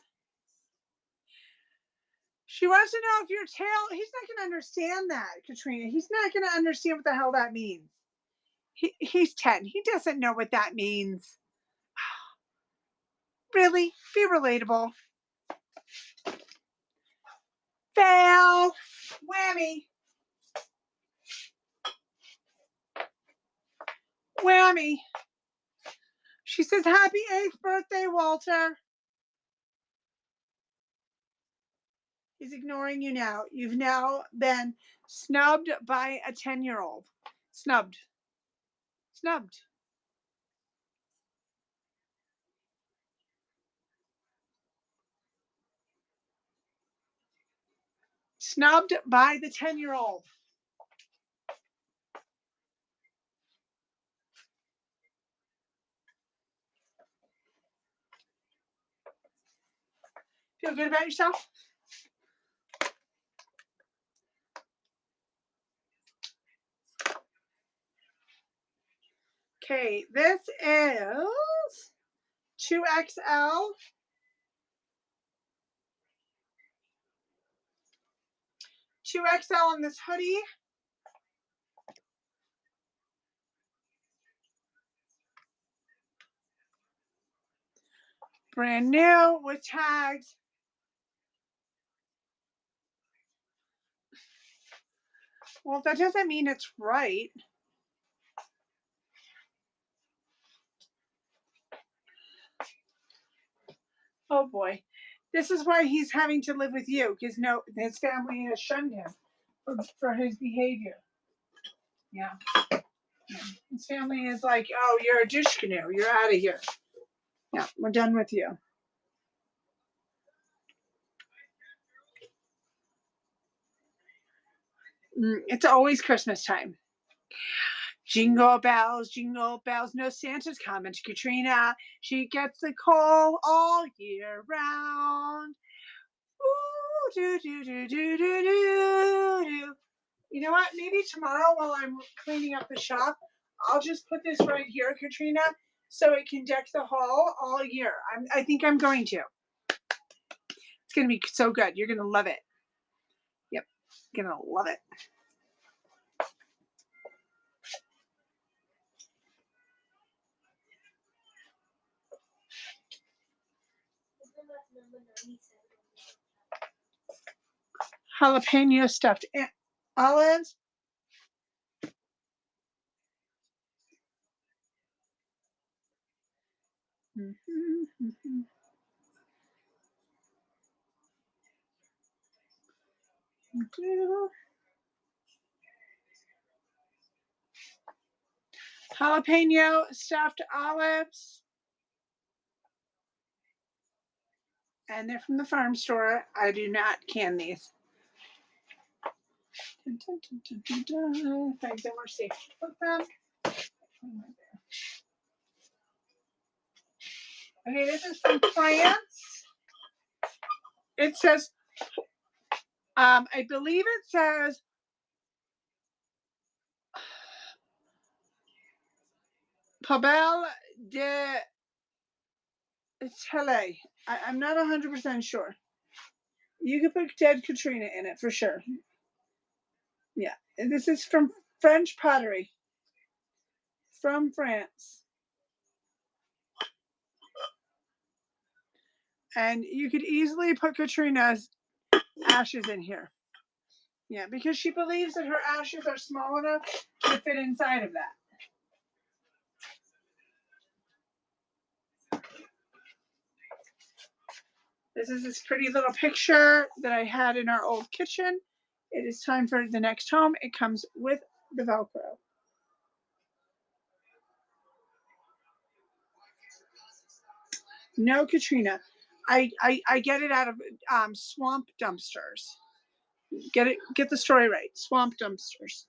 Speaker 1: She wants to know if your tail, he's not going to understand that, Katrina. He's not going to understand what the hell that means. He's 10. He doesn't know what that means. Really? Be relatable. Fail. Whammy. Whammy. She says, happy 8th birthday, Walter. He's ignoring you now. You've now been snubbed by a 10-year-old. Snubbed. Snubbed. Snubbed by the 10-year-old. Feel good about yourself? Okay, this is 2XL. 2XL on this hoodie. Brand new with tags. Well, that doesn't mean it's right. Oh boy. This is why he's having to live with you, because no, his family has shunned him for his behavior. Yeah. His family is like, oh, you're a douche canoe. You're out of here. Yeah, we're done with you. It's always Christmas time. Jingle bells, no Santa's coming to Katrina. She gets the coal all year round. Ooh, do, do, do, do, do, do, do. You know what? Maybe tomorrow while I'm cleaning up the shop, I'll just put this right here, Katrina, so it can deck the hall all year. I think I'm going to. It's going to be so good. You're going to love it. Yep. You're going to love it. Jalapeno stuffed olives. Jalapeno stuffed olives. And they're from the farm store. I do not can these. Things that were safe to put them. Okay, this is from France. It says, I believe it says Pabelle de Tele. I'm not 100% sure. You could put Dead Katrina in it for sure. Yeah, and this is from French pottery. From France. And you could easily put Katrina's ashes in here. Yeah, because she believes that her ashes are small enough to fit inside of that. This is this pretty little picture that I had in our old kitchen. It is time for the next home. It comes with the Velcro. No, Katrina. I get it out of swamp dumpsters. Get the story right. Swamp dumpsters.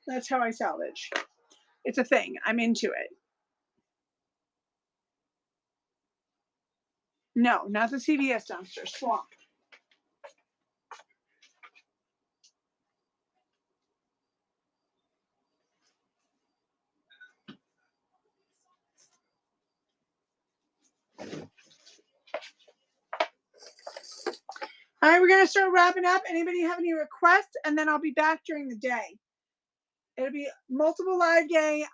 Speaker 1: That's how I salvage. It's a thing. I'm into it. No, not the CVS dumpster. Swamp. All right, we're going to start wrapping up. Anybody have any requests? And then I'll be back during the day. It'll be multiple live day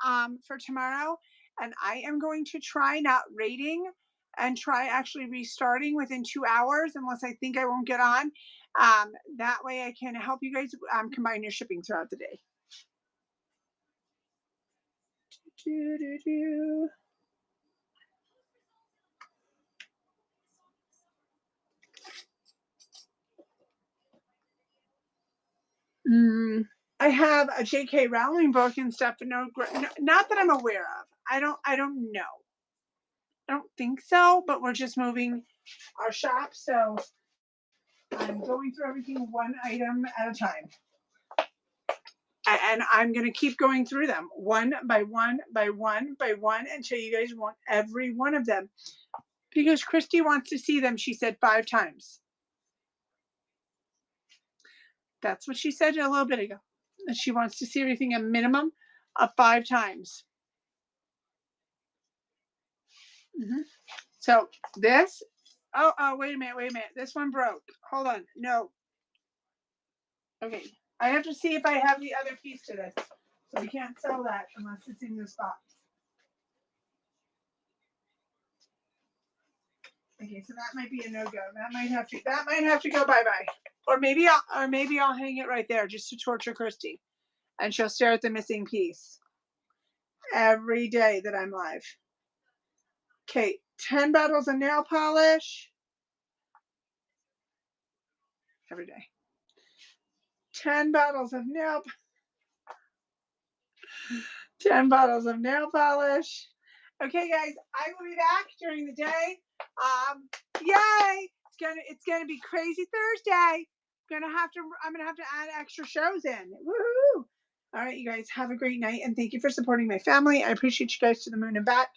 Speaker 1: for tomorrow. and I am going to try not rating and try actually restarting within 2 hours unless I think I won't get on. That way I can help you guys combine your shipping throughout the day. I have a J.K. Rowling book and stuff, but no, not that I'm aware of. I don't know. I don't think so, but we're just moving our shop, so I'm going through everything one item at a time. And I'm going to keep going through them one by one by one by one until you guys want every one of them. Because Christy wants to see them, she said 5 times. That's what she said a little bit ago. That she wants to see everything a minimum of 5 times. So this, wait a minute. This one broke. Hold on. No. Okay. I have to see if I have the other piece to this. So we can't sell that unless it's in this box. Okay, so that might be a no-go. That might have to go bye-bye. Or maybe I'll hang it right there just to torture Christy. And she'll stare at the missing piece every day that I'm live. Okay, 10 bottles of nail polish. Every day. 10 bottles of nail 10 bottles of nail polish. Okay, guys, I will be back during the day. Yay! It's gonna be crazy Thursday. I'm gonna have to add extra shows in. Woohoo! All right, you guys have a great night, and thank you for supporting my family. I appreciate you guys to the moon and back.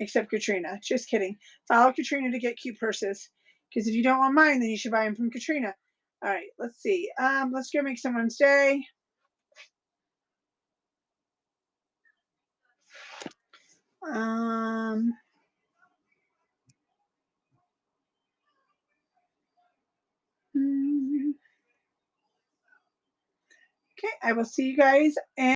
Speaker 1: Except Katrina. Just kidding. Follow Katrina to get cute purses. Because if you don't want mine, then you should buy them from Katrina. All right, let's see. Let's go make someone's day. Okay, I will see you guys.